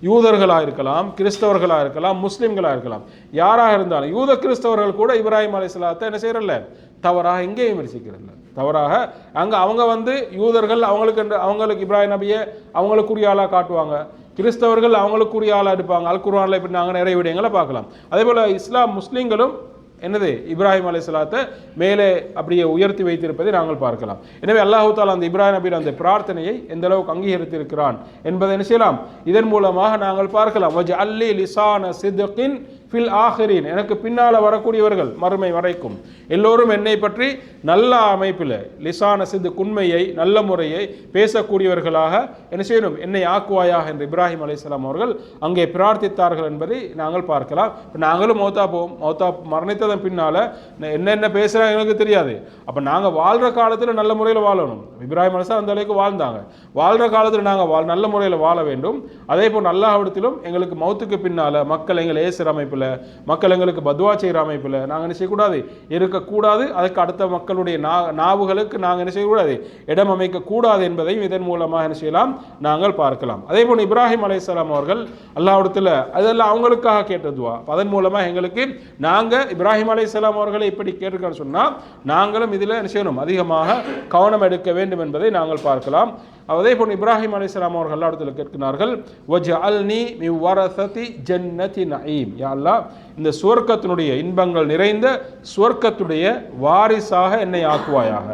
Speaker 1: யூதர்களாக இருக்கலாம், கிறிஸ்தவர்களாக இருக்கலாம், முஸ்லீம்களாக இருக்கலாம், யாராக இருந்தாலும் யூத கிறிஸ்தவர்கள் கூட இப்ராஹிம் அலைஹிஸ்ஸலாத்தை என்ன செய்யறதில்ல, தவறாக எங்கேயும் விமர்சிக்கிறதில்ல. தவறாக அங்கே அவங்க வந்து யூதர்கள் அவங்களுக்கு இப்ராஹிம் நபியை அவங்களுக்குரிய ஆளாக காட்டுவாங்க, கிறிஸ்தவர்கள் அவங்களுக்குரிய ஆளாக எடுப்பாங்க. அல் குர்ஆனில் இப்படி நாங்கள் நிறைய விடயங்களை பார்க்கலாம். அதே போல் இஸ்லாம் முஸ்லீம்களும் என்னது இப்ராஹிம் அலைஹிஸ்ஸலாத்தை மேலே அப்படியே உயர்த்தி வைத்திருப்பதை நாங்கள் பார்க்கலாம். எனவே அல்லாஹ் தஆலா அந்த இப்ராஹிம் நபியின் அந்த பிரார்த்தனையை எந்த அளவுக்கு அங்கீகரித்திருக்கிறான் என்பதை என்ன செய்யலாம், இதன் மூலமாக நாங்கள் பார்க்கலாம். வஜஅல்லி லிசான சித்கின் ஃபில் ஆஹிரீன், எனக்கு பின்னால் வரக்கூடியவர்கள் மறுமை வரைக்கும் எல்லோரும் என்னை பற்றி நல்ல அமைப்பில் லிசான சித்க் உண்மையை நல்ல முறையை பேசக்கூடியவர்களாக என்ன செய்யணும், என்னை ஆக்குவாயாக என்று இப்ராஹிம் அலைஹிஸ்ஸலாம் அவர்கள் அங்கே பிரார்த்தித்தார்கள் என்பதை நாங்கள் பார்க்கலாம். நாங்களும் மௌத்தா மரணித்ததன் பின்னால் என்னென்ன பேசுகிறாங்க எனக்கு தெரியாது. அப்போ நாங்கள் வாழ்கிற காலத்தில் நல்ல முறையில் வாழணும். இப்ராஹிம் அலைஹிஸ்ஸலாம் அந்த அளவுக்கு வாழ்ந்தாங்க. வாழ்கிற காலத்தில் நாங்கள் நல்ல முறையில் வாழ வேண்டும். அதே போல் அல்லாஹ்விடத்திலும் எங்களுக்கு மௌத்துக்கு பின்னால் மக்கள் எங்களை ஏசுகிற அமைப்பில், மக்கள் எங்களுக்கு பத்வா செய்கிற அமைப்பில் நாங்கள் என்ன செய்யக்கூடாது, இருக்கக்கூடாது. அதுக்கு அடுத்த மக்களுடைய நாவுகளுக்கு நாங்கள் என்ன செய்யக்கூடாது, இடம் அமைக்கக்கூடாது என்பதையும் இதன் மூலமாக என்ன செய்யலாம், நாங்கள் பார்க்கலாம். அதே போல் இப்ராஹிம் அலைஹிஸ்ஸலாம் அவர்கள் அல்லாஹ்விடத்தில் அதெல்லாம் அவங்களுக்காக கேட்ட துவா. அதன் மூலமாக எங்களுக்கு நாங்கள் இப்ராஹிம் அலைஹிஸ்ஸலாம் அவர்களை இப்படி கேட்டிருக்கோன்னு சொன்னால் நாங்களும் இதில் என்ன செய்யணும், அதிகமாக கவனம் எடுக்க வேண்டும் என்பதை நாங்கள் பார்க்கலாம். அதே போல் இப்ராஹிம் அலைஹிஸ்ஸலாம் அவர்கள் அல்லாஹ்விடத்தில் கேட்கிறார்கள், வஜஅல்னி மின் வரஸதி ஜன்னதி நஈம், யா அல்லாஹ் இந்த சுவர்க்கத்தினுடைய இன்பங்கள் நிறைந்த சுவர்க்கத்துடைய வாரிசாக என்னை ஆக்குவாயாக.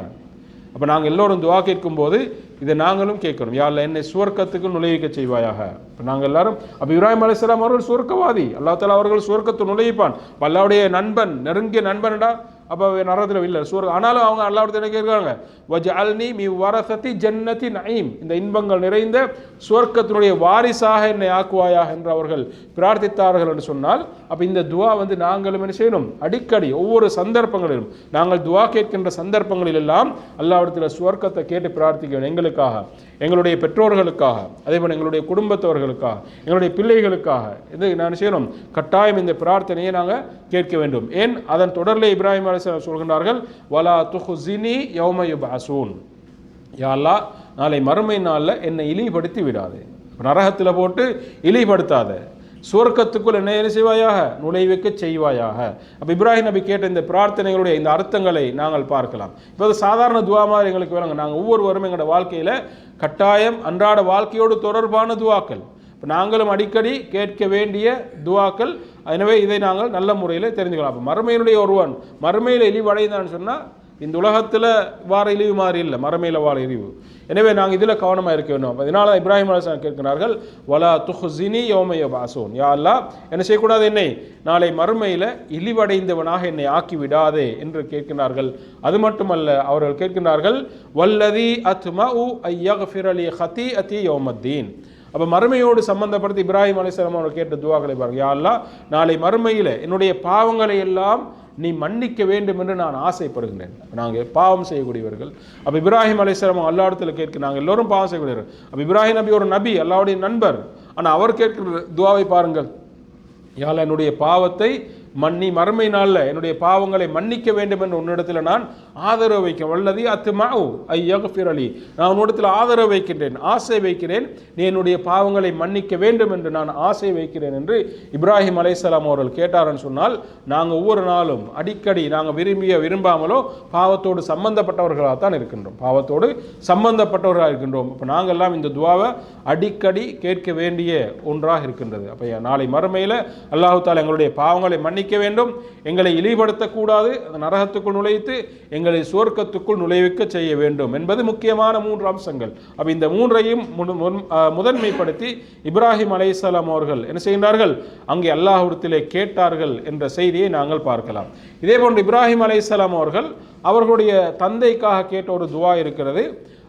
Speaker 1: அப்போ நாங்கள் எல்லோரும் துவா கேட்கும் போது இதை நாங்களும் கேட்கணும், யா அல்லாஹ் என்னை சுவர்க்கத்துக்கு நுழைவிக்க செய்வாயாக. இப்போ நாங்கள் எல்லாரும் அப்போ இப்ராஹிம் அலைஹிஸ்ஸலாம் அவர்கள் சுவர்க்கவாதி, அல்லாஹ் தஆலா அவர்கள் சுவர்க்கத்தை நுழைவிப்பான், அல்லாஹ்வுடைய நண்பன், நெருங்கிய நண்பன்டா. அப்போ நரகத்தில் இல்லை ஆனாலும் அவங்க அல்லாஹ்விடத்தில் என்ன கேட்குறாங்க, வஜஅல்னி மின் வரஸதி ஜன்னதி நஈம், இந்த இன்பங்கள் நிறைந்த சுவர்க்கத்தினுடைய வாரிசாக என்னை ஆக்குவாயாக என்று அவர்கள் பிரார்த்தித்தார்கள் என்று சொன்னால், அப்போ இந்த துவா வந்து நாங்களும் என்ன செய்யணும், அடிக்கடி ஒவ்வொரு சந்தர்ப்பங்களிலும் நாங்கள் துவா கேட்கின்ற சந்தர்ப்பங்களில் எல்லாம் அல்லாஹ்விடத்தில் சுவர்க்கத்தை கேட்டு பிரார்த்திக்கணும். எங்களுக்காக, எங்களுடைய பெற்றோர்களுக்காக, அதே போல் எங்களுடைய குடும்பத்தவர்களுக்காக, எங்களுடைய பிள்ளைகளுக்காக இது நான் செய்யணும். கட்டாயம் இந்த பிரார்த்தனையை நாங்கள் கேட்க வேண்டும். ஏன் அதன் தொடரில் இப்ராஹிம் அலைஹிஸ்ஸலாம் சொல்கின்றார்கள், வலா துஹ்ஸினி யௌம யுப்அஸூன், யா அல்லாஹ் நாளை மறுமை நாளில் என்னை இழிபடுத்தி விடாது, நரகத்தில் போட்டு இழிபடுத்தாத, சுவர்க்கத்துக்குள் என்ன செய்வாயாக, நுழைவிக்க செய்வாயாக. அப்போ இப்ராஹிம் நபி கேட்ட இந்த பிரார்த்தனைகளுடைய இந்த அர்த்தங்களை நாங்கள் பார்க்கலாம். இப்போ சாதாரண துவா மாதிரி எங்களுக்கு வேணுங்க. நாங்கள் ஒவ்வொருவரும் எங்களோட வாழ்க்கையில் கட்டாயம் அன்றாட வாழ்க்கையோடு தொடர்பான துவாக்கள், இப்போ நாங்களும் அடிக்கடி கேட்க வேண்டிய துவாக்கள். எனவே இதை நாங்கள் நல்ல முறையில் தெரிஞ்சுக்கலாம். அப்போ மறுமையினுடைய ஒருவன் மறுமையில் இழிவடைந்தான்னு சொன்னால் இந்த உலகத்தில் வார இழிவு மாதிரி இல்லை, மறுமையில் வார இழிவு. எனவே நாங்கள் இதில் கவனமாக இருக்க வேண்டும். அதனால இப்ராஹிம் அலைஹிஸ்ஸலாம் கேட்கிறார்கள், வலா துஹ்ஸினி யௌம யுப்அஸூன், யா அல்லாஹ் என்ன செய்யக்கூடாது, என்னை நாளை மறுமையில் இழிவடைந்தவனாக என்னை ஆக்கி விடாதே என்று கேட்கிறார்கள். அது மட்டுமல்ல, அவர்கள் கேட்கிறார்கள், வல்லதி அத்மஉ ஐயக்ஃபிர லி ஹதீஅதி யௌமத்தீன். அப்போ மறுமையோடு சம்பந்தப்படுத்தி இப்ராஹிம் அலைஹிஸ்ஸலாம் அவர்கள் கேட்ட துவாக்களை பாருங்கள். யா அல்லாஹ் நாளை மறுமையில் என்னுடைய பாவங்களை எல்லாம் நீ மன்னிக்க வேண்டும் என்று நான் ஆசைப்படுகின்றேன். நாங்கள் பாவம் செய்யக்கூடியவர்கள். அப்போ இப்ராஹிம் அலைஹிஸ்ஸலாம் அல்லாஹ்விடத்தில் கேட்க, நாங்கள் எல்லோரும் பாவம் செய்யக்கூடியவர்கள். அப்போ இப்ராஹிம் நபி ஒரு நபி, அல்லாஹ்வுடைய நண்பர். ஆனால் அவர் கேட்கிற துவாவை பாருங்கள், யாழ் என்னுடைய பாவத்தை மறுமை நாளில் என்னுடைய பாவங்களை மன்னிக்க வேண்டும் என்று உன்னிடத்தில் நான் ஆதரவு வைக்க வல்லதி அத்துமாவு ஐயகஃபிரலி, நான் உன்னிடத்தில் ஆதரவு வைக்கின்றேன், ஆசை வைக்கிறேன், நீ என்னுடைய பாவங்களை மன்னிக்க வேண்டும் என்று நான் ஆசை வைக்கிறேன் என்று இப்ராஹிம் அலைஹிஸ்ஸலாம் அவர்கள் கேட்டார்னு சொன்னால், நாங்கள் ஒவ்வொரு நாளும் அடிக்கடி நாங்கள் விரும்பாமலோ பாவத்தோடு சம்பந்தப்பட்டவர்களாக தான் இருக்கின்றோம், பாவத்தோடு சம்பந்தப்பட்டவர்களாக இருக்கின்றோம். இப்போ நாங்கள் எல்லாம் இந்த துவாவை அடிக்கடி கேட்க வேண்டிய ஒன்றாக இருக்கின்றது. அப்போ நாளை மறுமையில் அல்லாஹ் தஆலா எங்களுடைய பாவங்களை மன்னிக்க வேண்டும், எங்களை இழிபடுத்தக்கூடாது, நரகத்துக்குள் நுழைத்து எங்களை சுவர்க்கத்துக்குள் நுழைவிக்க செய்ய வேண்டும் என்பது முக்கியமான 3 அம்சங்கள். அப்போ இந்த 3ஐயும் முதன்மைப்படுத்தி இப்ராஹிம் அலைஹிஸ்ஸலாம் அவர்கள் என்ன செய்கின்றார்கள், அங்கே அல்லாஹ்விடத்திலே கேட்டார்கள் என்ற செய்தியை நாங்கள் பார்க்கலாம். இதே போன்று இப்ராஹிம் அலைஹிஸ்ஸலாம் அவர்கள் அவர்களுடைய தந்தைக்காக கேட்ட ஒரு துவா இருக்கிறது.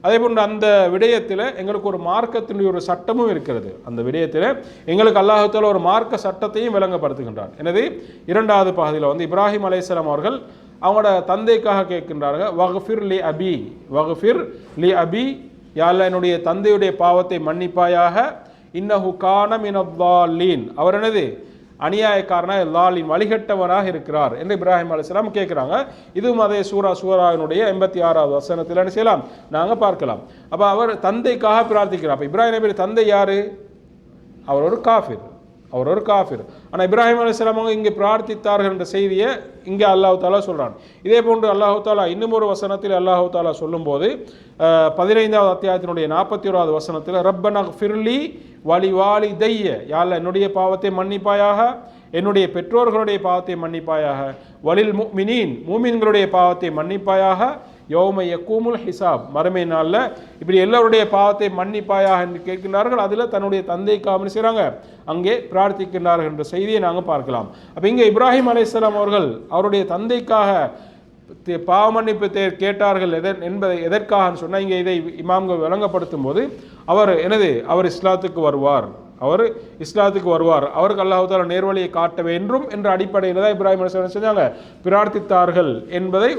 Speaker 1: அதே போன்று அந்த விடயத்தில் எங்களுக்கு ஒரு மார்க்கத்தினுடைய ஒரு சட்டமும் இருக்கிறது. அந்த விடயத்தில் எங்களுக்கு அல்லாஹ் தஆலா ஒரு மார்க்க சட்டத்தையும் விளங்கப்படுத்துகின்றார். எனவே 2வது பகுதியில் வந்து இப்ராஹிம் அலைஹிஸ்ஸலாம் அவர்கள் அவங்களோட தந்தைக்காக கேட்கின்றார்கள், வக்ஃபிர் லி அபி, யா அல்லாஹ் என்னுடைய தந்தையுடைய பாவத்தை மன்னிப்பாயாக, இன்னஹு கான மினல்-லாலீன், அவர் என்னது அநியாயக்காரனாக லாலின் வழிகட்டவனாக இருக்கிறார் என்று இப்ராஹிம் அலைஹிஸ்ஸலாம் கேட்குறாங்க. இதுவும் அதே சூராவினுடைய 86வது வசனத்தில் என்ன செய்யலாம், நாங்கள் பார்க்கலாம். அப்போ அவர் தந்தைக்காக பிரார்த்திக்கிறார். அப்போ இப்ராஹிம் நபி தந்தை யாரு? அவர் ஒரு காஃபிர். ஆனால் இப்ராஹிம் அலைஹிஸ்ஸலாம் அவங்க இங்கே பிரார்த்தித்தார்கள் என்ற செய்தியை இங்கே அல்லாஹ் தஆலா சொல்கிறான். இதே போன்று அல்லாஹ் தஆலா இன்னும் ஒரு வசனத்தில் அல்லாஹ் தஆலா சொல்லும்போது 15வது அத்தியாயத்தினுடைய 41வது வசனத்தில் ரப்பனக்ஃபிர்லி வலிவாலிதைய, யா அல்லாஹ் என்னுடைய பாவத்தை மன்னிப்பாயாக, என்னுடைய பெற்றோர்களுடைய பாவத்தை மன்னிப்பாயாக, வலில் முஃமினீன் மூமின்களுடைய பாவத்தை மன்னிப்பாயாக, யௌம யகூமுல் ஹிசாப் மறுமை நாளில் இப்படி எல்லோருடைய பாவத்தை மன்னிப்பாயாக என்று கேட்கின்றார்கள். அதில் தன்னுடைய தந்தைக்காக செய்கிறாங்க, அங்கே பிரார்த்திக்கின்றார்கள் என்ற செய்தியை நாங்கள் பார்க்கலாம். அப்போ இங்கே இப்ராஹிம் அலைஹிஸ்ஸலாம் அவர்கள் அவருடைய தந்தைக்காக பாவ மன்னிப்பு கேட்டார்கள் என்பதை எதற்காக சொன்னால், இங்கே இதை இமாம்கள் விளங்கப்படுத்தும் போது அவர் இஸ்லாத்துக்கு வருவார், அவருக்கு அல்லாஹ் தஆலா நேர்வழியை காட்ட வேண்டும் என்ற அடிப்படையில் தான் இப்ராஹிம் அலைஹிஸ்ஸலாம் செஞ்சாங்க, பிரார்த்தித்தார்கள் என்பதை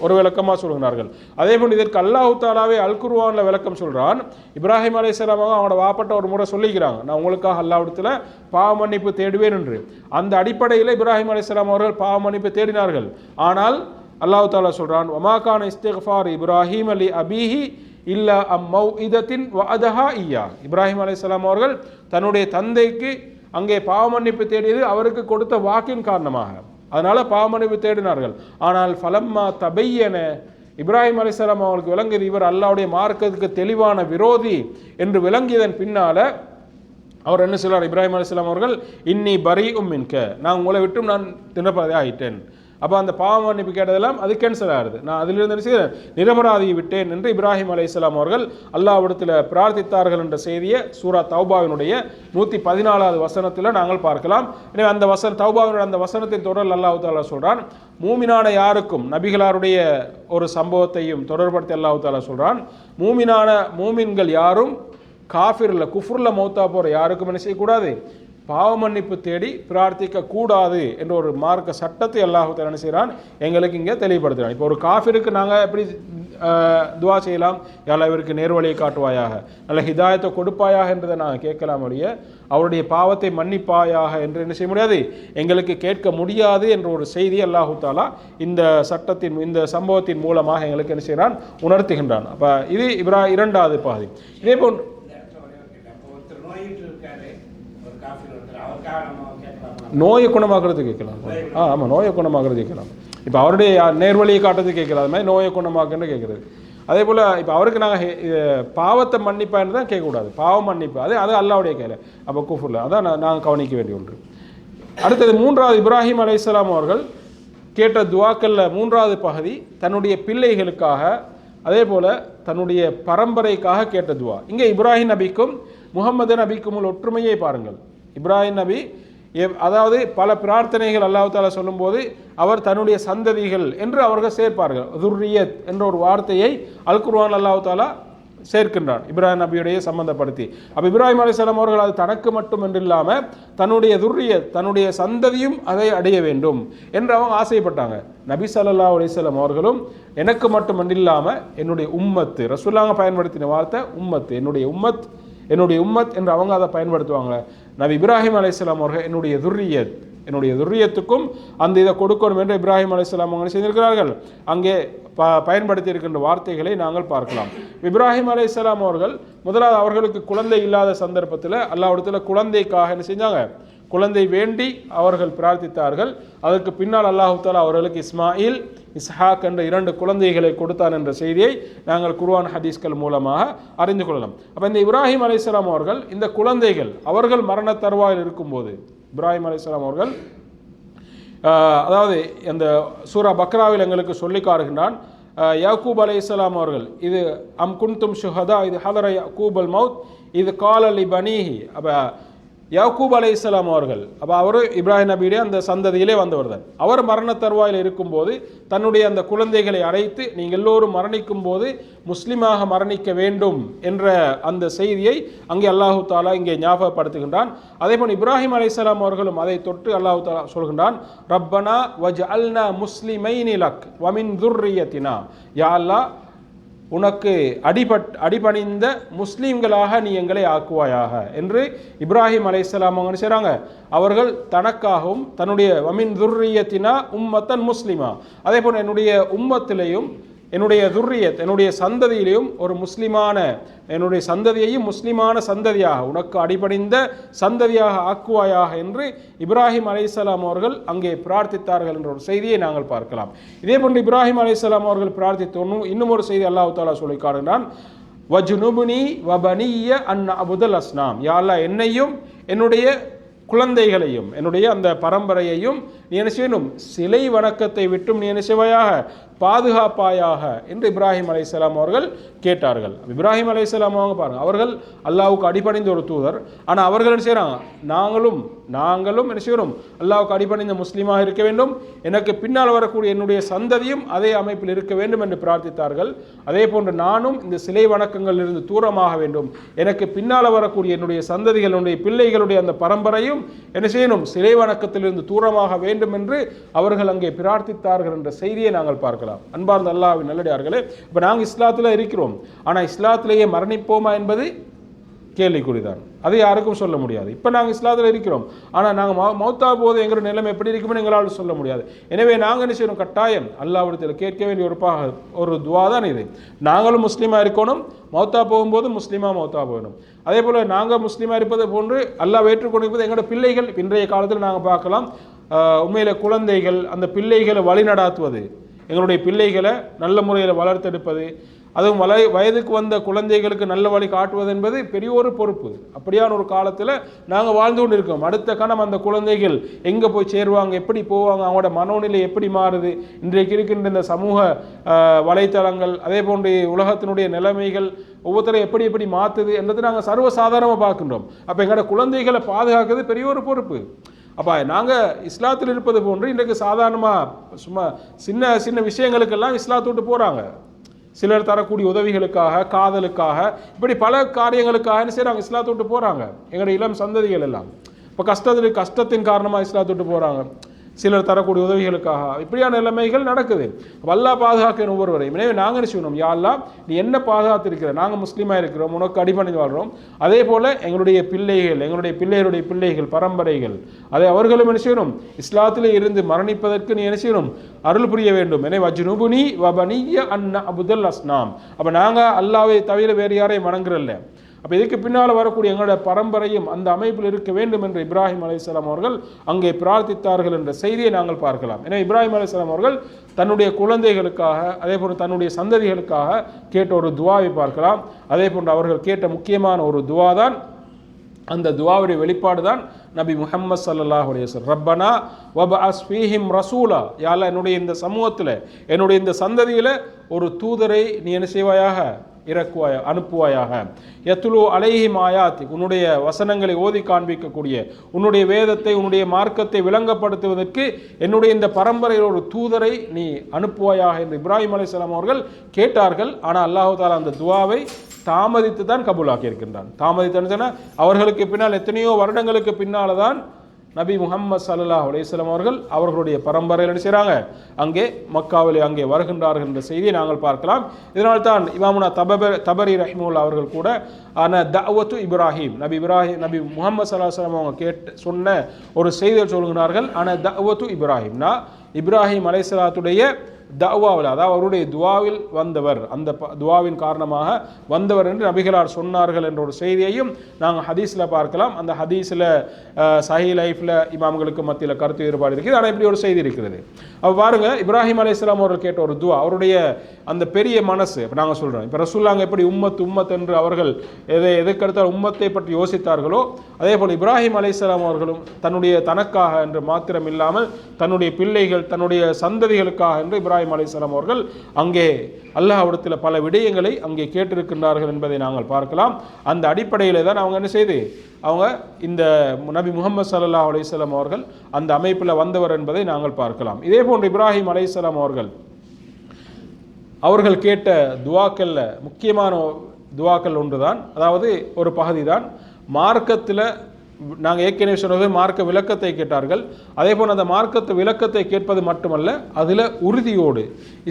Speaker 1: ஒரு விளக்கமாக சொல்கிறார்கள். அதே போன்று இதற்கு அல்லாஹ் தஆலாவே அல் குர்ஆனில் விளக்கம் சொல்கிறான். இப்ராஹிம் அலைஹிஸ்ஸலாம் அவங்களோட வாப்பட்ட ஒரு முறை சொல்லிக்கிறாங்க, நான் உங்களுக்காக அல்லாஹ்விடத்தில் பாவ மன்னிப்பு தேடுவேன் என்று. அந்த அடிப்படையில் இப்ராஹிம் அலைஹிஸ்ஸலாம் அவர்கள் பாவ மன்னிப்பு தேடினார்கள். ஆனால் அல்லாஹ் தஆலா சொல்றான், வமா கான இஸ்திக்ஃபார் இப்ராஹிம் லி அபீஹி இல்லா மௌஇதத்தின் வஅதஹா இய்யா, இப்ராஹிம் அலைஹிஸ்ஸலாம் அவர்கள் தன்னுடைய தந்தைக்கு அங்கே பாவ மன்னிப்பு தேடியது அவருக்கு கொடுத்த வாக்கின் காரணமாக, அதனால பாவ மன்னிப்பு தேடினார்கள். ஆனால் ஃபலம்மா தபையன, இப்ராஹிம் அலைஹிஸ்ஸலாம் அவர்களுக்கு விளங்கியது இவர் அல்லாஹ்வுடைய மார்க்கத்துக்கு தெளிவான விரோதி என்று விளங்கியதன் பின்னால அவர் என்ன சொல்றார், இப்ராஹிம் அலைஹிஸ்ஸலாம் அவர்கள் இன்னி பரீஉம் மின்க, நான் உங்களை விட்டும் நான் நிரபராதி ஆயிட்டேன். அப்போ அந்த பாவ மன்னிப்பு கேட்டதெல்லாம் அது கேன்சல் ஆகுது, நான் அதிலிருந்து நிரபராதியை விட்டேன் என்று இப்ராஹிம் அலைஹிஸ்ஸலாம் அவர்கள் அல்லாஹ்விடத்தில் பிரார்த்தித்தார்கள் என்ற செய்தியை சூரா தௌபாவினுடைய 114வது வசனத்தில் நாங்கள் பார்க்கலாம். எனவே அந்த தௌபாவினுடைய அந்த வசனத்தின் தொடர் அல்லாஹ் தஆலா சொல்றான், மூமினான யாருக்கும் நபிகளாருடைய ஒரு சம்பவத்தையும் தொடர்படுத்தி அல்லாஹ் தஆலா சொல்றான், மூமின்கள் யாரும் காஃபிர்ல குஃப்ருல மௌத்தா போற யாருக்கும் என்ன செய்யக்கூடாது, பாவ மன்னிப்பு தேடி பிரார்த்திக்க கூடாது என்ற ஒரு மார்க்க சட்டத்தை அல்லாஹ் தஆலா என்ன செய்கிறான், எங்களுக்கு இங்கே தெளிவுபடுத்துகிறான். இப்போ ஒரு காஃபிருக்கு நாங்கள் எப்படி துவா செய்யலாம், யா அல்லாஹ் இவருக்கு நேர்வழியை காட்டுவாயாக, நல்ல ஹிதாயத்தை கொடுப்பாயாக என்றதை நாங்கள் கேட்கலாம் ஒழிய அவருடைய பாவத்தை மன்னிப்பாயாக என்று என்ன செய்ய முடியாது, எங்களுக்கு கேட்க முடியாது என்ற ஒரு செய்தி அல்லாஹ் தஆலா இந்த சம்பவத்தின் மூலமாக எங்களுக்கு என்ன செய்கிறான், உணர்த்துகின்றான். அப்போ இது 2வது பகுதி. இதே போன்று நோயை குணமாக்குறது கேட்கலாம். ஆமாம், நோயை குணமாக்குறது கேட்கலாம். இப்போ அவருடைய நேர்வழியை காட்டுறது கேட்கலாம், அது மாதிரி நோயை குணமாக்குன்னு கேட்குறது. அதே போல் இப்போ அவருக்கு நாங்கள் பாவத்தை மன்னிப்பான்னு தான் கேட்கக்கூடாது, பாவம் மன்னிப்பு அது அல்லாஹ்வுடைய கையில். அப்போ குஃப்ருல அதான் நாங்கள் கவனிக்க வேண்டிய ஒன்று. அடுத்தது 3வது இப்ராஹிம் அலைஹிஸ்ஸலாம் அவர்கள் கேட்ட துவாக்களில் 3வது பகுதி தன்னுடைய பிள்ளைகளுக்காக, அதே போல் தன்னுடைய பரம்பரைக்காக கேட்ட துவா. இங்கே இப்ராஹிம் நபிக்கும் முஹம்மது நபிக்கும் உள்ள ஒற்றுமையை பாருங்கள். இப்ராஹிம் நபி அதாவது பல பிரார்த்தனைகள் அல்லாஹ் தஆலா சொல்லும்போது அவர் தன்னுடைய சந்ததிகள் என்று அவர்கள் சேர்ப்பார்கள். துர்ரியத் என்ற ஒரு வார்த்தையை அல் குர்ஆன் அல்லாஹ் தஆலா சேர்க்கின்றான் இப்ராஹிம் நபியுடைய சம்பந்தப்படுத்தி. அப்போ இப்ராஹிம் அலைஹிஸ்ஸலாம் அவர்கள் அது தனக்கு மட்டும் என்று இல்லாமல் தன்னுடைய துர்ரியத் தன்னுடைய சந்ததியும் அதை அடைய வேண்டும் என்று அவங்க ஆசைப்பட்டாங்க. நபி ஸல்லல்லாஹு அலைஹி வஸல்லம் அவர்களும் எனக்கு மட்டும் என்று இல்லாமல் என்னுடைய உம்மத்து, ரசூலுல்லாஹ் பயன்படுத்தின வார்த்தை உம்மத்து, என்னுடைய உம்மத் என்று அவங்க அதை பயன்படுத்துவாங்க. நபி இப்ராஹிம் அலைஹிஸ்ஸலாம் அவர்கள் என்னுடைய துர்ரியத்துக்கும் அந்த இதை கொடுக்கணும் என்று இப்ராஹிம் அலைஹிஸ்ஸலாம் அவர்கள் செய்திருக்கிறார்கள். அங்கே பயன்படுத்தி இருக்கின்ற வார்த்தைகளை நாங்கள் பார்க்கலாம். இப்ராஹிம் அலைஹிஸ்ஸலாம் அவர்கள் முதலாவது அவர்களுக்கு குழந்தை இல்லாத சந்தர்ப்பத்தில் அல்லாஹ்விடத்தில் குழந்தைக்காக என்ன செஞ்சாங்க, குழந்தை வேண்டி அவர்கள் பிரார்த்தித்தார்கள். அதற்கு பின்னால் அல்லாஹ் தஆலா அவர்களுக்கு இஸ்மாயில் இஸ்ஹாக் என்ற 2 குழந்தைகளை கொடுத்தான் என்ற செய்தியை நாங்கள் குர்ஆன் ஹதீஸ்கள் மூலமாக அறிந்து கொள்ளலாம். அப்போ இந்த இப்ராஹிம் அலைஹிஸ்ஸலாம் அவர்கள் இந்த குழந்தைகள் அவர்கள் மரண தருவாயில் இருக்கும்போது இப்ராஹிம் அலைஹிஸ்ஸலாம் அவர்கள் அதாவது இந்த சூரா பக்ராவில் எங்களுக்கு சொல்லி காட்டுகின்றான், யாக்கூப் அலைஹிஸ்ஸலாம் அவர்கள் இது அம் குன்தும் ஷுஹதா இது ஹதர யாக்கூப் அல் மவுத் இது கால லி பனீஹி. அப்போ யாக்கூப் அலைஹிஸ்ஸலாம் அவர்கள் அவர் இப்ராஹிம் நபியுடைய அந்த சந்ததியிலே வந்தவர் தான். அவர் மரண தருவாயில் இருக்கும்போது தன்னுடைய அந்த குழந்தைகளை அழைத்து நீங்கள் எல்லோரும் மரணிக்கும் போது முஸ்லிமாக மரணிக்க வேண்டும் என்ற அந்த செய்தியை அங்கே அல்லாஹு தாலா இங்கே ஞாபகப்படுத்துகின்றான். அதேபோல் இப்ராஹிம் அலைஹிஸ்ஸலாம் அவர்களும் அதை தொட்டு அல்லாஹு தாலா சொல்கின்றான், ரப்பனா வஜ்அல்னா முஸ்லிமைனி லக் வமின் துர்ரியத்தினா, யா அல்லாஹ் உனக்கு அடிபணிந்த முஸ்லீம்களாக நீ எங்களை ஆக்குவாயாக என்று இப்ராஹிம் அலைஹிஸ்ஸலாம் அவங்க செய்கிறாங்க. அவர்கள் தனக்காகவும் தன்னுடைய வமின் துர்ரியத்தினா உம்மத்தன் முஸ்லிமா, அதே போல் என்னுடைய உம்மத்திலையும் என்னுடைய துர்ரியத் என்னுடைய சந்ததியிலையும் ஒரு முஸ்லிமான என்னுடைய சந்ததியையும் முஸ்லிமான சந்ததியாக உனக்கு அடிபணிந்த சந்ததியாக ஆக்குவாயாக என்று இப்ராஹிம் அலைஹிஸ்ஸலாம் அவர்கள் அங்கே பிரார்த்தித்தார்கள் என்ற ஒரு செய்தியை நாங்கள் பார்க்கலாம். இதே போன்று இப்ராஹிம் அலைஹிஸ்ஸலாம் அவர்கள் பிரார்த்தித்த இன்னும் ஒரு செய்தி அல்லாஹ் தஆலா சொல்லி காட்டுகிறான், வஜ்னுப்னி வபனிய அன் அபுதல் அஸ்னாம், யா அல்லாஹ் என்னையும் என்னுடைய குழந்தைகளையும் என்னுடைய அந்த பரம்பரையையும் நீ என்ன செய்யணும், சிலை வணக்கத்தை விட்டும் நீ என்ன செய்வாயாக, பாதுகாப்பாயாக என்று இப்ராஹிம் அலைஹிஸ்ஸலாம் அவர்கள் கேட்டார்கள். இப்ராஹிம் அலைஹிஸ்ஸலாம் அவங்க பாருங்க, அவர்கள் அல்லாஹ்வுக்கு அடிபணிந்த ஒரு தூதர். ஆனால் அவர்கள் என்ன செய்கிறாங்க, நாங்களும் என்ன செய்யணும், அல்லாஹ்வுக்கு அடிபணிந்த முஸ்லீமாக இருக்க வேண்டும், எனக்கு பின்னால் வரக்கூடிய என்னுடைய சந்ததியும் அதே அமைப்பில் இருக்க வேண்டும் என்று பிரார்த்தித்தார்கள். அதே போன்று நானும் இந்த சிலை வணக்கங்களிலிருந்து தூரமாக வேண்டும், எனக்கு பின்னால் வரக்கூடிய என்னுடைய சந்ததிகளுடைய பிள்ளைகளுடைய அந்த பரம்பரையும் என்ன செய்யணும், சிலை வணக்கத்திலிருந்து தூரமாக வேண்டும் என்று அவர்கள் அங்கே பிரார்த்தித்தார்கள் என்ற செய்தியை நாங்கள் பார்க்கலாம். அன்பார்ந்த அல்லாஹ்வின் நல்லடியார்களே, இப்போ நாங்கள் இஸ்லாத்தில் இருக்கிறோம், ஆனால் இஸ்லாத்திலேயே மரணிப்போமா என்பது கேள்விக்குறிதான். அது யாருக்கும் சொல்ல முடியாது. இப்போ நாங்கள் இஸ்லாத்தில் இருக்கிறோம், ஆனால் நாங்கள் மௌத்தா போது எங்களோட நிலைமை எப்படி இருக்குமென்னு எங்களால் சொல்ல முடியாது. எனவே நாங்கள் என்ன செய்யணும், கட்டாயம் அல்லாஹ்விடத்தில் கேட்க வேண்டிய ஒரு துவா தான் இது. நாங்களும் முஸ்லீமாக இருக்கணும், மௌத்தா போகும்போது முஸ்லீமாக மௌத்தா போகணும். அதே போல் நாங்கள் முஸ்லீமாக இருப்பது போன்று அல்லாஹ் ஏற்றுக்கொண்டிருப்பது எங்களோட பிள்ளைகள். இன்றைய காலத்தில் நாங்கள் பார்க்கலாம், உண்மையில் குழந்தைகள் அந்த பிள்ளைகளை வழிநடாத்துவது, எங்களுடைய பிள்ளைகளை நல்ல முறையில் வளர்த்தெடுப்பது, அதுவும் வயதுக்கு வந்த குழந்தைகளுக்கு நல்ல வழி காட்டுவது என்பது பெரிய ஒரு பொறுப்பு. அப்படியான ஒரு காலத்தில் நாங்கள் வாழ்ந்து கொண்டு இருக்கோம். அடுத்த கணம் அந்த குழந்தைகள் எங்கே போய் சேருவாங்க, எப்படி போவாங்க, அவங்களோட மனோநிலை எப்படி மாறுது, இன்றைக்கு இருக்கின்ற இந்த சமூக வலைத்தளங்கள், அதே போன்று உலகத்தினுடைய நிலைமைகள் ஒவ்வொருத்தரும் எப்படி எப்படி மாற்றுது என்றது நாங்கள் சர்வசாதாரணமாக பார்க்கின்றோம். அப்போ எங்களோட குழந்தைகளை பாதுகாக்கிறது பெரிய ஒரு பொறுப்பு. அப்போ நாங்கள் இஸ்லாத்தில் இருப்பது போன்று இன்றைக்கு சாதாரணமாக சும்மா சின்ன சின்ன விஷயங்களுக்கெல்லாம் இஸ்லாத்தை விட்டு போகிறாங்க. சிலர் தரக்கூடிய உதவிகளுக்காக, காதலுக்காக, இப்படி பல காரியங்களுக்காக என்ன செய்கிறாங்க, இஸ்லாத்தை விட்டு போகிறாங்க. எங்களுடைய இளம் சந்ததிகள் எல்லாம் இப்போ கஷ்டத்தின் காரணமாக இஸ்லாத்தை விட்டு போகிறாங்க. சிலர் தரக்கூடிய உதவிகளுக்காக இப்படியான நிலைமைகள் நடக்குது. அல்லாஹ் பாதுகாக்க ஒவ்வொருவரையும். எனவே நாங்கள் என்ன செய்யணும், யா அல்லாஹ் நீ என்ன பாதுகாத்திருக்கிற, நாங்கள் முஸ்லீமாக இருக்கிறோம், உனக்கு அடிபணிந்து வாழ்கிறோம், அதே போல் எங்களுடைய பிள்ளைகள், எங்களுடைய பிள்ளைகளுடைய பிள்ளைகள், பரம்பரைகள், அதை அவர்களும் என்ன செய்யணும், இஸ்லாத்திலே இருந்து மரணிப்பதற்கு நீ என்ன செய்யணும், அருள் புரிய வேண்டும். எனவே வஜ்னுப்னி வபனிய அன் அபுதல் அஸ்னாம். அப்போ நாங்கள் அல்லாஹ்வை தவிர வேறு யாரையும் வணங்குறல்ல. அப்போ இதுக்கு பின்னால் வரக்கூடிய எங்களோட பரம்பரையும் அந்த அமைப்பில் இருக்க வேண்டும் என்று இப்ராஹிம் அலைஹிஸ்ஸலாம் அவர்கள் அங்கே பிரார்த்தித்தார்கள் என்ற செய்தியை நாங்கள் பார்க்கலாம். எனவே இப்ராஹிம் அலைஹிஸ்ஸலாம் அவர்கள் தன்னுடைய குழந்தைகளுக்காக, அதே போன்று தன்னுடைய சந்ததிகளுக்காக கேட்ட ஒரு துவாவை பார்க்கலாம். அதே போன்று அவர்கள் கேட்ட முக்கியமான ஒரு துவா தான், அந்த துவாவுடைய வெளிப்பாடு தான் நபி முஹம்மது ஸல்லல்லாஹு அலைஹி வஸல்லம், ரப்பனா வபஅஸ் ஃபீஹிம் ரசூலா, யா அல்லாஹ் என்னுடைய இந்த சமூகத்தில், என்னுடைய இந்த சந்ததியில் ஒரு தூதரை நீ என்ன செய்வாயாக, அனுப்புவாயாக, யத்லு அலைஹிம் ஆயாத்தி, உன்னுடைய வசனங்களை ஓதி காண்பிக்கக்கூடிய, உன்னுடைய வேதத்தை, உன்னுடைய மார்க்கத்தை விளங்கப்படுத்துவதற்கு என்னுடைய இந்த பரம்பரையில் ஒரு தூதரை நீ அனுப்புவாயாக என்று இப்ராஹிம் அலைஹிஸ்ஸலாம் அவர்கள் கேட்டார்கள். ஆனால் அல்லாஹ் தஆலா அந்த துவாவை தாமதித்து தான் கபூலாக்கி இருக்கின்றான். தாமதித்து அவர்களுக்கு பின்னால் எத்தனையோ வருடங்களுக்கு பின்னால் தான் நபி முஹம்மது ஸல்லல்லாஹு அலைஹி வஸல்லம் அவர்களுடைய பரம்பரையில் என்ன செய்கிறாங்க, அங்கே மக்காவிலே அங்கே வருகின்றார்கள் என்ற செய்தியை நாங்கள் பார்க்கலாம். இதனால் தான் இமாமுனா தபரி ரஹிமஹுல்லாஹ் அவர்கள் கூட தஅவத்து இப்ராஹிம், நபி முஹம்மது ஸல்லல்லாஹு அலைஹி வஸல்லம் அவங்க சொன்ன ஒரு செய்தியை சொல்கிறார்கள். தஅவத்து இப்ராஹிம்னா இப்ராஹிம் அலைஹிஸ்ஸலாத்துடைய தஅவாவில், அதாவது அவருடைய துவாவில் வந்தவர், அந்த துவாவின் காரணமாக வந்தவர் என்று நபிகளார் சொன்னார்கள் என்ற ஒரு செய்தியையும் நாங்கள் ஹதீஸில் பார்க்கலாம். அந்த ஹதீஸில் சஹீ லைஃப்பில் இமாம்களுக்கு மத்தியில் கருத்து வேறுபாடு இருக்குது. ஆனால் இப்படி ஒரு செய்தி இருக்கிறது. அப்போ பாருங்கள், இப்ராஹிம் அலைஹிஸ்ஸலாம் அவர்கள் கேட்ட ஒரு துவா, அவருடைய அந்த பெரிய மனசு. இப்போ நாங்கள் சொல்கிறோம், இப்போ ரசூலுல்லாஹ் எப்படி உம்மத் என்று அவர்கள் எதற்கடுத்த உம்மத்தை பற்றி யோசித்தார்களோ, அதே போல் இப்ராஹிம் அலைஹிஸ்ஸலாம் அவர்களும் தனக்காக என்று மாத்திரம் இல்லாமல் தன்னுடைய பிள்ளைகள், தன்னுடைய சந்ததிகளுக்காக என்று இப்ராஹிம் அலைஹிஸ்ஸலாம் அவர்கள் அங்கே அல்லாஹ்விடத்தில் பல விடயங்களை அங்கே கேட்டிருக்கின்றார்கள் என்பதை நாங்கள் பார்க்கலாம். அந்த அடிப்படையில் தான் அவங்க என்ன செய்து அவங்க இந்த நபி முஹம்மது ஸல்லல்லாஹு அலைஹி வஸல்லம் அவர்கள் அந்த அமைப்பில் வந்தவர் என்பதை நாங்கள் பார்க்கலாம். இதே போன்று இப்ராஹிம் அலைஹிஸ்ஸலாம் அவர்கள் கேட்ட துவாக்களில் முக்கியமான துவாக்கள் ஒன்று தான், அதாவது ஒரு பகுதி தான் மார்க்கத்தில். நாங்கள் ஏற்கனவே சொன்னது மார்க்க விளக்கத்தை கேட்டார்கள். அதே போல் அந்த மார்க்கத்து விளக்கத்தை கேட்பது மட்டுமல்ல, அதில் உறுதியோடு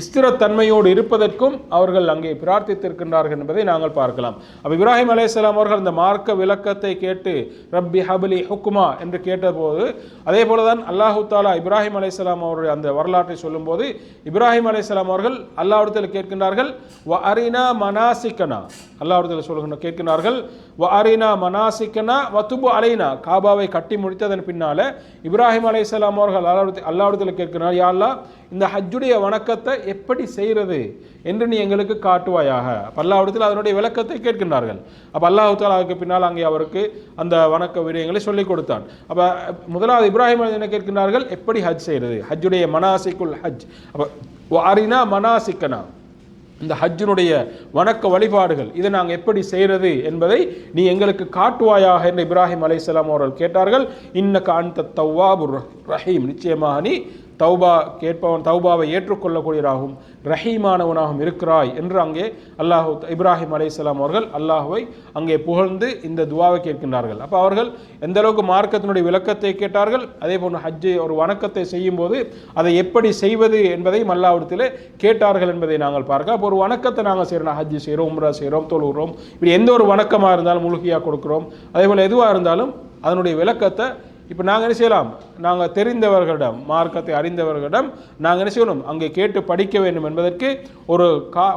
Speaker 1: ஸ்திரத்தன்மையோடு இருப்பதற்கும் அவர்கள் அங்கே பிரார்த்தித்திருக்கின்றார்கள் என்பதை நாங்கள் பார்க்கலாம். அப்போ இப்ராஹிம் அலைஹிஸ்ஸலாம் அவர்கள் அந்த மார்க்க விளக்கத்தை கேட்டு ரப்பி ஹப்லி ஹுக்மா என்று கேட்டபோது, அதே போல தான் அல்லாஹு தாலா இப்ராஹிம் அலைஹிஸ்ஸலாம் அவருடைய அந்த வரலாற்றை சொல்லும்போது இப்ராஹிம் அலைஹிஸ்ஸலாம் அவர்கள் அல்லாஹ்விடத்தில் கேட்கின்றார்கள், வ அரினா மனாசிக்கனா, அல்லாஹ்விடத்தில் கேட்கின்றார்கள், வ அரினா மனாசிக்கனா வதுபு அலைனா, காபாவை கட்டி முடித்ததன் பின்னால இப்ராஹிம் அலைஹிஸ்ஸலாம் அவர்கள் அல்லாஹ்விடத்தில் கேட்கிறார், யா அல்லாஹ், இந்த ஹஜ்ஜுடைய வணக்கத்தை எப்படி செய்கிறது என்று நீ எங்களுக்கு காட்டுவாயாக. அல்லாஹ்விடத்தில் அதனுடைய விளக்கத்தை கேட்கின்றார்கள். அப்போ அல்லாஹ் தஆலா அதுக்கு பின்னால் அங்கே அவருக்கு அந்த வணக்க விடயங்களை சொல்லிக் கொடுத்தான். அப்போ முதலாவது இப்ராஹிம் என்ன கேட்கின்றார்கள், எப்படி ஹஜ் செய்கிறது, ஹஜ்ஜுடைய மனாசிக்குல் ஹஜ். அப்போ அரினா மனாசிக்கனா, இந்த ஹஜ்ஜினுடைய வணக்க வழிபாடுகள் இதை நாங்கள் எப்படி செய்கிறது என்பதை நீ எங்களுக்கு காட்டுவாயாக என்று இப்ராஹிம் அலைஹிஸ்ஸலாம் அவர்கள் கேட்டார்கள். இன்னக அன்த தவ்வாபுர் ரஹீம், நிச்சயமாக நீ தௌபா கேட்பவன், தௌபாவை ஏற்றுக்கொள்ளக்கூடியவராகவும் ரஹீமானவனாகவும் இருக்கிறாய் என்று அங்கே இப்ராஹிம் அலைஹிஸ்ஸலாம் அவர்கள் அல்லாஹுவை அங்கே புகழ்ந்து இந்த துவாவை கேட்கின்றார்கள். அப்போ அவர்கள் எந்த அளவுக்கு மார்க்கத்தினுடைய விளக்கத்தை கேட்டார்கள், அதே போன்று ஹஜ்ஜை ஒரு வணக்கத்தை செய்யும் போது அதை எப்படி செய்வது என்பதையும் அல்லாஹ்விடத்தில் கேட்டார்கள் என்பதை நாங்கள் பார்க்க. அப்போ ஒரு வணக்கத்தை நாங்கள் செய்கிறோம், ஹஜ்ஜு செய்கிறோம், உம்ரா செய்கிறோம், தொழுகிறோம், இப்படி எந்த ஒரு வணக்கமாக இருந்தாலும் முழுகியாக கொடுக்குறோம். அதே போல் எதுவாக இருந்தாலும் அதனுடைய விளக்கத்தை இப்போ நாங்கள் என்ன செய்யலாம், நாங்கள் தெரிந்தவர்களிடம், மார்க்கத்தை அறிந்தவர்களிடம் நாங்கள் என்ன செய்யணும், அங்கே கேட்டு படிக்க வேண்டும் என்பதற்கு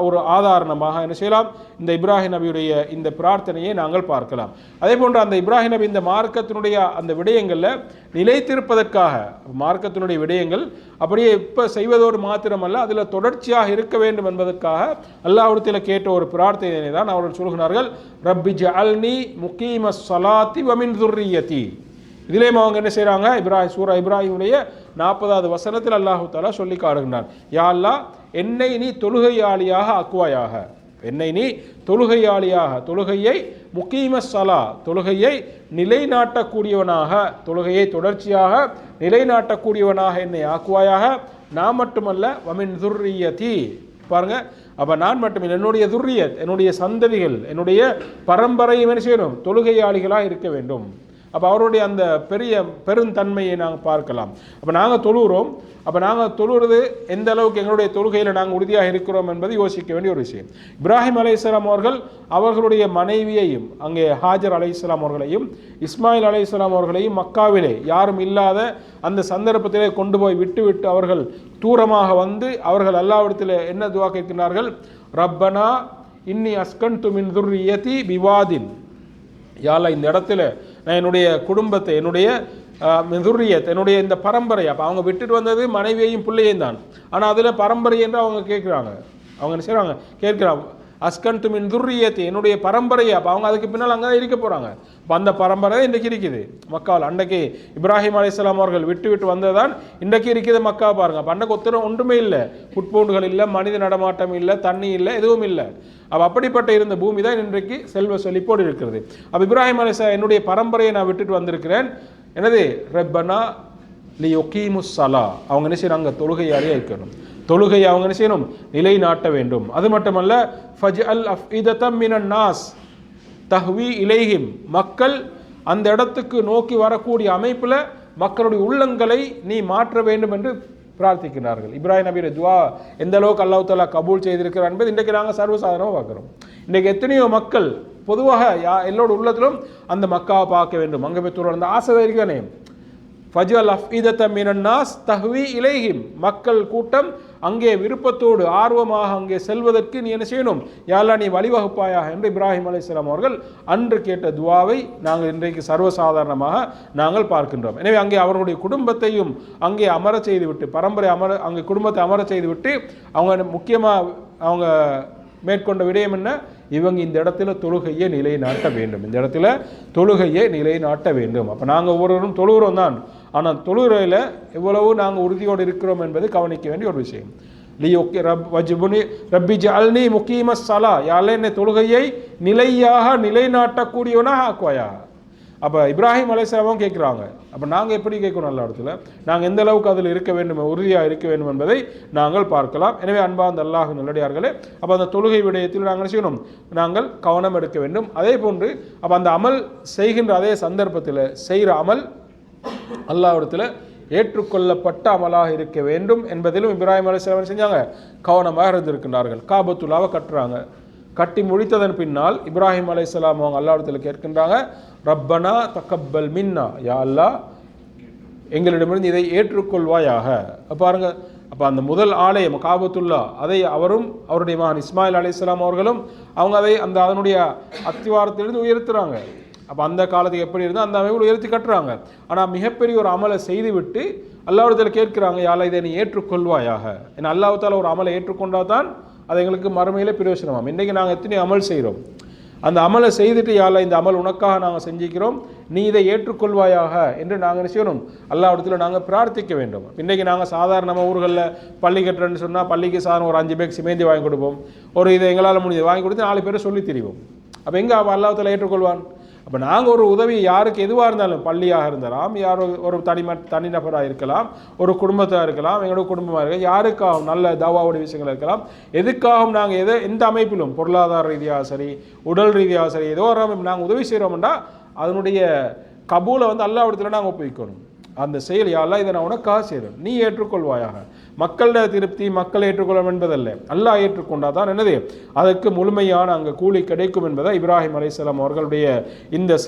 Speaker 1: ஒரு ஆதாரணமாக என்ன செய்யலாம், இந்த இப்ராஹிம் நபியுடைய இந்த பிரார்த்தனையை நாங்கள் பார்க்கலாம். அதே போன்று அந்த இப்ராஹிம் நபி இந்த மார்க்கத்தினுடைய அந்த விடயங்களில் நிலைத்திருப்பதற்காக, மார்க்கத்தினுடைய விடயங்கள் அப்படியே இப்போ செய்வதோடு மாத்திரமல்ல அதில் தொடர்ச்சியாக இருக்க வேண்டும் என்பதற்காக அல்லாஹ்விடத்தில் கேட்ட ஒரு பிரார்த்தனை தான் அவர்கள் சொல்கிறார்கள், ரப்பி ஜஅல்னி முகீமஸ் ஸலாத்தி வ மின் ذُرِّيَّتِي. இதிலேயும் அவங்க என்ன செய்கிறாங்க, சூரா இப்ராஹிமுடைய 40வது வசனத்தில் அல்லாஹு தஆலா சொல்லி காட்டுகிறார், யா அல்லாஹ், என்னை நீ தொழுகையாளியாக ஆக்குவாயாக, என்னை நீ தொழுகையாளியாக, தொழுகையை முகீமஸ் ஸலா, தொழுகையை நிலைநாட்டக்கூடியவனாக, தொழுகையை தொடர்ச்சியாக நிலைநாட்டக்கூடியவனாக என்னை ஆக்குவாயாக. நான் மட்டுமல்ல வமின் ذُرِّيَّتِي, பாருங்க, அப்போ நான் மட்டும் என்னுடைய துர்ரியத், என்னுடைய சந்ததிகள், என்னுடைய பரம்பரையும் என்ன செய்யணும், தொழுகையாளிகளாக இருக்க வேண்டும். அப்போ அவருடைய அந்த பெருந்தன்மையை நாங்கள் பார்க்கலாம். அப்போ நாங்கள் தொழுகிறோம், அப்போ நாங்கள் தொழுகிறது எந்த அளவுக்கு எங்களுடைய தொழுகையில் நாங்கள் உறுதியாக இருக்கிறோம் என்பதை யோசிக்க வேண்டிய ஒரு விஷயம். இப்ராஹிம் அலைஹிஸ்ஸலாம் அவர்களுடைய மனைவியையும், அங்கே ஹாஜர் அலைஹிஸ்ஸலாம் அவர்களையும் இஸ்மாயில் அலைஹிஸ்ஸலாம் அவர்களையும் மக்காவிலே யாரும் இல்லாத அந்த சந்தர்ப்பத்திலே கொண்டு போய் விட்டு அவர்கள் தூரமாக வந்து அவர்கள் அல்லாஹ்விடத்தில் என்ன துஆ கேட்கிறார்கள், ரப்பனா இன்னி அஸ்கன்து மின் ذُرِّيَّتِي பிவாதின், யா அல்லாஹ், இந்த இடத்துல நான் என்னுடைய குடும்பத்தை, என்னுடைய ذُرِّيَّத், என்னுடைய இந்த பரம்பரை, அப்போ அவங்க விட்டுட்டு வந்தது மனைவியையும் பிள்ளையும் தான், ஆனால் அதில் பரம்பரை என்று அவங்க கேட்குறாங்க, அவங்க என்ன செய்கிறாங்க, கேட்குறாங்க, அஸ்கன்து மின் ذُرِّيَّتِي, என்னுடைய பரம்பரையை. அப்போ அவங்க அதுக்கு பின்னால் அங்கே தான் இருக்க போகிறாங்க. இப்போ அந்த பரம்பரை இன்றைக்கு இருக்குது மக்காவில். அன்றைக்கு இப்ராஹிம் அலைஹிஸ்ஸலாம் அவர்கள் விட்டு வந்ததான் இன்றைக்கு இருக்குது மக்கா. பாருங்க, அப்போ அன்றைக்கு ஒன்றுமே இல்லை, புட்பூண்டுகள் இல்லை, மனித நடமாட்டம் இல்லை, தண்ணி இல்லை, எதுவும் இல்லை. அப்போ அப்படிப்பட்ட இருந்த பூமி தான் இன்றைக்கு செல்வ செழிப்போடு இருக்கிறது. அப்போ இப்ராஹிம் அலைஹிஸ்ஸலாம், என்னுடைய பரம்பரையை நான் விட்டுட்டு வந்திருக்கிறேன், எனது ரப்பனா லி யுகீமுஸ் ஸலா, அவங்க என்ன செய்யறாங்க, தொழுகையாளியாக இருக்கணும், தொழுகையை அவங்க என்ன செய்யணும், நிலைநாட்ட வேண்டும். அது மட்டுமல்ல, ஃபஜ்அல் அஃஇததம் மினன் நாஸ் தஹ்வி இலைஹிம், மக்கள் அந்த இடத்துக்கு நோக்கி வரக்கூடிய அமைப்பில் மக்களுடைய உள்ளங்களை நீ மாற்ற வேண்டும் என்று பிரார்த்திக்கிறார்கள். இப்ராஹிம் நபியுடைய துவா எந்த அளவுக்கு அல்லாஹ் தஆலா கபூல் செய்திருக்கிறார் என்பது இன்றைக்கு நாங்கள் சர்வசாதாரணமாக பார்க்குறோம். இன்றைக்கு எத்தனையோ மக்கள் பொதுவாக எல்லோட உள்ளத்திலும் அந்த மக்காவை பார்க்க வேண்டும், அங்கே போய் அந்த ஆசை இருக்கிறனே. ஃபஜ்அல் அஃபீதத மினன் நாஸ் தஹ்வி இலைஹிம், மக்கள் கூட்டம் அங்கே விருப்பத்தோடு ஆர்வமாக அங்கே செல்வதற்கு நீ என்ன செய்யணும், யா அல்லாஹ் நீ வழிவகுப்பாயாக என்று இப்ராஹிம் அலைஹிஸ்ஸலாம் அவர்கள் அன்று கேட்ட துவாவை நாங்கள் இன்றைக்கு சர்வசாதாரணமாக நாங்கள் பார்க்கின்றோம். எனவே அங்கே அவர்களுடைய குடும்பத்தையும் அங்கே அமர செய்துவிட்டு, பரம்பரை அங்கே குடும்பத்தை அமர செய்துவிட்டு அவங்க முக்கியமாக அவங்க மேற்கொண்ட விடயம் என்ன, இவங்க இந்த இடத்துல தொழுகையை நிலைநாட்ட வேண்டும், இந்த இடத்துல தொழுகையை நிலைநாட்ட வேண்டும். அப்போ நாங்கள் ஒவ்வொருவரும் தொழுகிறோம் தான், ஆனால் தொழுகையில் எவ்வளவு நாங்கள் உறுதியோடு இருக்கிறோம் என்பது கவனிக்க வேண்டிய ஒரு விஷயம். ரப்பி ஜஅல்னி முகீமஸ் ஸலா, யா அல்லாஹ் என்னை தொழுகையை நிலையாக நிலைநாட்டக்கூடியவனாக ஆக்குவாயா. அப்போ இப்ராஹிம் அலைஹிஸ்ஸலாம் கேட்குறாங்க. அப்போ நாங்கள் எப்படி கேட்கணும், நல்ல இடத்துல நாங்கள் எந்த அளவுக்கு அதில் இருக்க வேண்டும், உறுதியாக இருக்க வேண்டும் என்பதை நாங்கள் பார்க்கலாம். எனவே அன்பார்ந்த அல்லாஹ் நல்லடியார்களே, அப்போ அந்த தொழுகை விடயத்தில் நாங்கள் செய்யணும், நாங்கள் கவனம் எடுக்க வேண்டும். அதே போன்று அப்போ அந்த அமல் செய்கின்ற அதே சந்தர்ப்பத்தில் செய்கிற அமல் அல்லாஹ்விடத்தில் ஏற்றுக்கொள்ளப்பட்ட அமலாக இருக்க வேண்டும் என்பதிலும் இப்ராஹிம் அலைஹிஸ்ஸலாம் செஞ்சாங்க, கவனமாக இருந்திருக்கின்றார்கள். காபத்துல்லாவை கட்டுறாங்க. கட்டி முடித்ததன் பின்னால் இப்ராஹிம் அலைஹிஸ்ஸலாம் அவங்க அல்லாஹ்விடத்தில் கேட்கின்றாங்க, ரப்பனா தக்கப்பல் மின்னா, யா அல்லாஹ் எங்களிடமிருந்து இதை ஏற்றுக்கொள்வாயாக. பாருங்க, அப்போ அந்த முதல் ஆலயம் காபத்துல்லா அதை அவரும் அவருடைய மகன் இஸ்மாயில் அலைஹிஸ்ஸலாம் அவர்களும் அவங்க அதை அதனுடைய அத்திவாரத்திலிருந்து உயர்த்துறாங்க. அப்போ அந்த காலத்துக்கு எப்படி இருந்தால் அந்த அமைப்பில் உயர்த்தி கட்டுறாங்க. ஆனால் மிகப்பெரிய ஒரு அமலை செய்துவிட்டு அல்லாஹ்விடத்தில் கேட்கிறாங்க, யா அல்லாஹ் இதை நீ ஏற்றுக்கொள்வாயாக. ஏன்னா அல்லாஹ் தஆலா ஒரு அமலை ஏற்றுக்கொண்டால் தான் அது எங்களுக்கு மறுமையிலே பிரயோஜனமாகும். இன்றைக்கி நாங்கள் எத்தனை அமல் செய்கிறோம், அந்த அமலை செய்துட்டு யா அல்லாஹ் இந்த அமல் உனக்காக நாங்கள் செஞ்சுக்கிறோம், நீ இதை ஏற்றுக்கொள்வாயாக என்று நாங்கள் என்ன செய்யணும், அல்லாஹ்விடத்தில் நாங்கள் பிரார்த்திக்க வேண்டும். இன்றைக்கி நாங்கள் சாதாரண நம்ம ஊர்களில் பள்ளி கட்டுறேன்னு சொன்னால் பள்ளிக்கு சாதாரண ஒரு 5 பேக் சிமேந்தி வாங்கி கொடுப்போம், ஒரு இதை எங்களால் முடிஞ்சது வாங்கி கொடுத்து 4 பேரை சொல்லி திரிவோம். அப்போ எங்கே அல்லாஹ் தஆலா ஏற்றுக்கொள்வான்? அப்போ நாங்கள் ஒரு உதவி யாருக்கு எதுவாக இருந்தாலும், பள்ளியாக இருந்தாலும், யார் ஒரு தனிநபராக இருக்கலாம், ஒரு குடும்பத்தாக இருக்கலாம், எங்களோட குடும்பமாக இருக்கலாம், யாருக்காகவும் நல்ல தாவாவுடைய விஷயங்கள் இருக்கலாம், எதுக்காகவும் நாங்கள் எந்த அமைப்பிலும் பொருளாதார ரீதியாக சரி, உடல் ரீதியாக சரி, ஏதோ ஒரு அமைப்பு நாங்கள் உதவி செய்கிறோம்னா அதனுடைய கபூலை அல்லாஹ்விடத்தில் நாங்கள் ஒப்புவிக்கணும். அந்த செயல் யா அல்லாஹ் இதை நான் உனக்காக செய்கிறேன், நீ ஏற்றுக்கொள்வாயாக. மக்களோட திருப்தி மக்கள் ஏற்றுக்கொள்ளும் என்பதல்ல, அல்லாஹ் ஏற்றுக்கொண்டால் தான் என்னது அதற்கு முழுமையான அங்கே கூலி கிடைக்கும் என்பதை இப்ராஹிம் அலைஹிஸ்ஸலாம் அவர்களுடைய இந்த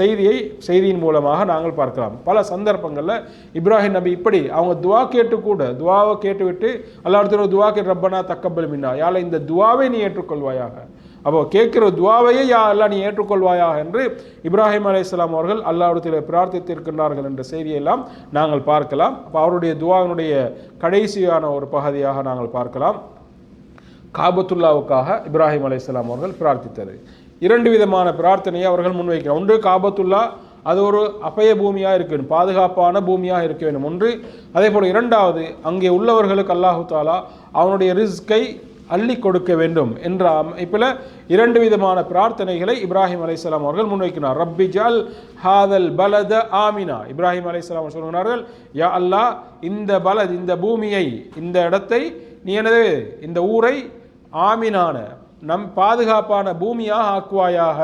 Speaker 1: செய்தியின் மூலமாக நாங்கள் பார்க்கலாம். பல சந்தர்ப்பங்களில் இப்ராஹிம் நபி இப்படி அவங்க துவா கேட்டு கூட துவாவை கேட்டுவிட்டு அல்லாஹ்விடத்தில் துவா கேட்டு ரப்பனா தக்கப்பல் மின்னா, யா அல்லாஹ் இந்த துவாவை நீ ஏற்றுக்கொள்வாயாக. அப்போ கேட்கிற துவாவையே யா அல்லாஹ் நீ ஏற்றுக்கொள்வாயாக என்று இப்ராஹிம் அலைஹிஸ்ஸலாம் அவர்கள் அல்லாஹ்விடத்தில் பிரார்த்தித்திருக்கின்றார்கள் என்ற செய்தியெல்லாம் நாங்கள் பார்க்கலாம். அப்போ அவருடைய துவாவினுடைய கடைசியான ஒரு பகுதியாக நாங்கள் பார்க்கலாம், காபத்துல்லாவுக்காக இப்ராஹிம் அலைஹிஸ்ஸலாம் அவர்கள் பிரார்த்தித்தது. 2 விதமான பிரார்த்தனையை அவர்கள் முன்வைக்கிறார். ஒன்று, காபத்துல்லா அது ஒரு அபய பூமியாக இருக்க வேண்டும், பாதுகாப்பான பூமியாக இருக்க வேண்டும் ஒன்று. அதே போல் இரண்டாவது, அங்கே உள்ளவர்களுக்கு அல்லாஹு தஆலா அவனுடைய ரிஸ்கை அள்ளி கொடுக்க வேண்டும் என்ற அமைப்பில் 2 விதமான பிரார்த்தனைகளை இப்ராஹிம் அலைஹிஸ்ஸலாம் அவர்கள் முன்வைக்கிறார். ரப்பி ஜஅல் ஹாதல் பலத ஆமினா, இப்ராஹிம் அலைஹிஸ்ஸலாம் சொல்கிறார்கள், யா அல்லாஹ் இந்த பூமியை, இந்த இடத்தை நீ எனது இந்த ஊரை ஆமினான பாதுகாப்பான பூமியாக ஆக்குவாயாக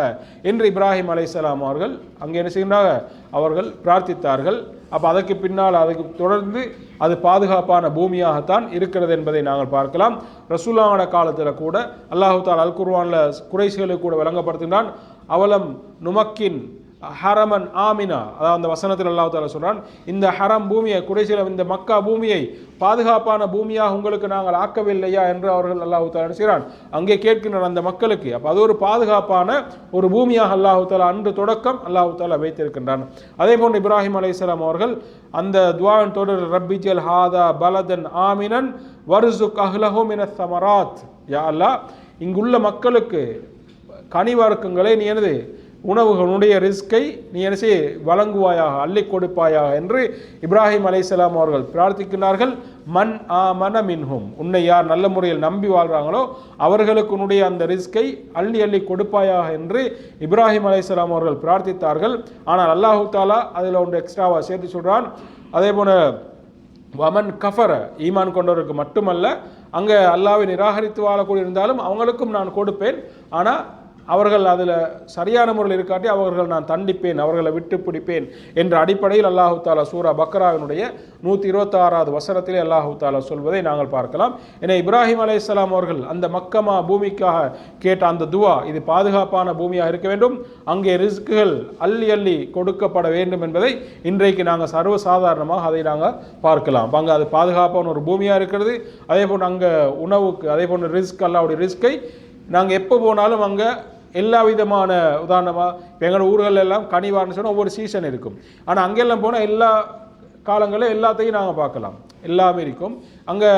Speaker 1: என்று இப்ராஹிம் அலைஹிஸ்ஸலாம் அவர்கள் அங்கே என்ன செய்கின்றாங்க, அவர்கள் பிரார்த்தித்தார்கள். அப்போ அதுக்கு பின்னால் அதுக்கு தொடர்ந்து அது பாதுகாப்பான பூமியாகத்தான் இருக்கிறது என்பதை நாங்கள் பார்க்கலாம். ரசூலுல்லாஹ்வோட காலத்தில் கூட அல்லாஹு தஆலா அல் குர்ஆனில் குறைஷிகளுக்கு கூட விளங்கப்படுத்துகிறான், அவலம் நுமக்கின் ஹரமன் ஆமினா, அதாவது அந்த வசனத்தில் அல்லாஹ் தஆலா சொல்றான், இந்த ஹரம் பூமியை குறைஷில இந்த மக்கா பூமியை பாதுகாப்பான பூமியாக உங்களுக்கு நாங்கள் ஆக்கவில்லையா என்று அவர்கள் அல்லாஹ் தஆலா செய்கிறான் அங்கே கேட்கின்ற அந்த மக்களுக்கு. அப்போ அது ஒரு பாதுகாப்பான ஒரு பூமியாக அல்லாஹ் தஆலா அன்று தொடக்கம் அல்லாஹ் தஆலா வைத்திருக்கின்றான். அதே போன்று இப்ராஹிம் அலைஹிஸ்ஸலாம் அவர்கள் அந்த துஆவின் தொடர் ரப்பி ஜல் ஹாதா பலதன் ஆமினன் வர்சுக் அஹ்லஹு மினஸ் ஸமராத், யா அல்லாஹ் இங்குள்ள மக்களுக்கு கனிவர்க்கங்களை நீ எனது உணவுகளுடைய ரிஸ்கை நீ என்ன செய்ய வழங்குவாயாக, அள்ளி கொடுப்பாயாக என்று இப்ராஹிம் அலைஹிஸ்ஸலாம் அவர்கள் பிரார்த்திக்கிறார்கள். மன் ஆமன மின்ஹும், உன்னை யார் நல்ல முறையில் நம்பி வாழ்கிறாங்களோ அவர்களுக்கு உன்னுடைய அந்த ரிஸ்கை அள்ளி அள்ளி கொடுப்பாயாக என்று இப்ராஹிம் அலைஹிஸ்ஸலாம் அவர்கள் பிரார்த்தித்தார்கள். ஆனால் அல்லாஹு தஆலா அதில் ஒன்று எக்ஸ்ட்ராவாக சேர்த்து சொல்கிறான். அதே போல வமன் கஃபர, ஈமான் கொண்டவருக்கு மட்டுமல்ல, அங்கே அல்லாஹ்வை நிராகரித்து வாழக்கூடிய இருந்தாலும் அவங்களுக்கும் நான் கொடுப்பேன், ஆனால் அவர்கள் அதில் சரியான முறையில் இருக்காட்டி அவர்கள் நான் தண்டிப்பேன், அவர்களை விட்டு பிடிப்பேன் என்ற அடிப்படையில் அல்லாஹு தாலா சூரா பக்ராவினுடைய 126வது வசனத்திலே அல்லாஹு தாலா சொல்வதை நாங்கள் பார்க்கலாம். என இப்ராஹிம் அலைஹிஸ்ஸலாம் அவர்கள் அந்த மக்கமா பூமிக்காக கேட்ட அந்த துவா, இது பாதுகாப்பான பூமியாக இருக்க வேண்டும், அங்கே ரிஸ்குகள் அள்ளி அள்ளி கொடுக்கப்பட வேண்டும் என்பதை இன்றைக்கு நாங்கள் சர்வசாதாரணமாக அதை நாங்கள் பார்க்கலாம். அங்கே அது பாதுகாப்பான ஒரு பூமியாக இருக்கிறது. அதே போன்று அங்கே உணவுக்கு அதே போன்று ரிஸ்க் அல்லாவுடைய ரிஸ்கை நாங்கள் எப்போ போனாலும் அங்கே எல்லா விதமான உதாரணமாக இப்போ எங்களோட ஊர்கள் எல்லாம் கனிவார்னு சொன்னால் ஒவ்வொரு சீசன் இருக்கும். ஆனால் அங்கெல்லாம் போனால் எல்லா காலங்களில் எல்லாத்தையும் நாங்கள் பார்க்கலாம், எல்லாமே இருக்கும். அங்கே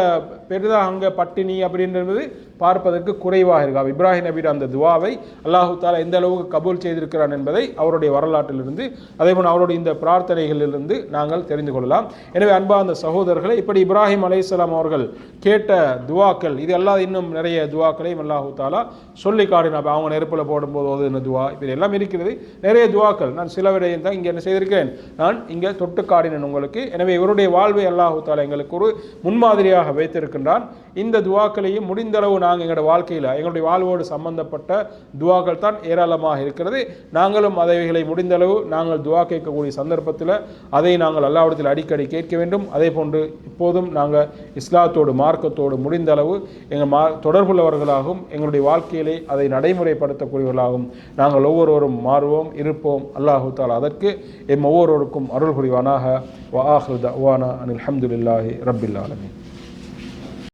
Speaker 1: பெரிதாக அங்கே பட்டினி அப்படின்றது பார்ப்பதற்கு குறைவாக இருக்கும். இப்ராஹிம் நபியோட அந்த துவாவை அல்லாஹு தாலா எந்த அளவுக்கு கபூல் செய்திருக்கிறான் என்பதை அவருடைய வரலாற்றிலிருந்து அதேபோல் அவருடைய இந்த பிரார்த்தனைகளிலிருந்து நாங்கள் தெரிந்து கொள்ளலாம். எனவே அன்பா அந்த சகோதரர்களை, இப்படி இப்ராஹிம் அலைஹிஸ்ஸலாம் அவர்கள் கேட்ட துவாக்கள் இது அல்லாத இன்னும் நிறைய துவாக்களையும் அல்லாஹு தாலா சொல்லி காட்டினார். அவங்க நெருப்பில் போடும்போது ஓதுன துவா இப்படி எல்லாம் இருக்கிறது, நிறைய துவாக்கள். நான் சில விடையும் தான் இங்கே என்ன செய்திருக்கிறேன், நான் இங்கே தொட்டு காட்டினேன் உங்களுக்கு. எனவே இவருடைய வாழ்வை அல்லாஹு தாலா எங்களுக்கு ஒரு முன்மாதிரியாக வைத்திருக்கின்றான். இந்த துவாக்களையும் முடிந்தளவு நாங்கள் எங்களுடைய வாழ்க்கையில் எங்களுடைய வாழ்வோடு சம்பந்தப்பட்ட துவாக்கள் தான் ஏராளமாக இருக்கிறது. நாங்களும் அதைகளை முடிந்தளவு நாங்கள் துவா கேட்கக்கூடிய சந்தர்ப்பத்தில் அதை நாங்கள் அல்லாஹ்விடத்தில் அடிக்கடி கேட்க வேண்டும். அதே போன்று இப்போதும் நாங்கள் இஸ்லாத்தோடு மார்க்கத்தோடு முடிந்தளவு எங்கள் தொடர்புள்ளவர்களாகவும் எங்களுடைய வாழ்க்கையிலே அதை நடைமுறைப்படுத்தக்கூடியவர்களாகவும் நாங்கள் ஒவ்வொருவரும் மாறுவோம், இருப்போம். அல்லாஹு தஆலா அதற்கு எம் ஒவ்வொருவருக்கும் அருள் புரிவானாக. வ ஆஹிரு தஅவானா அனில் ஹம்துலில்லாஹி ரப்பில் ஆலமீன்.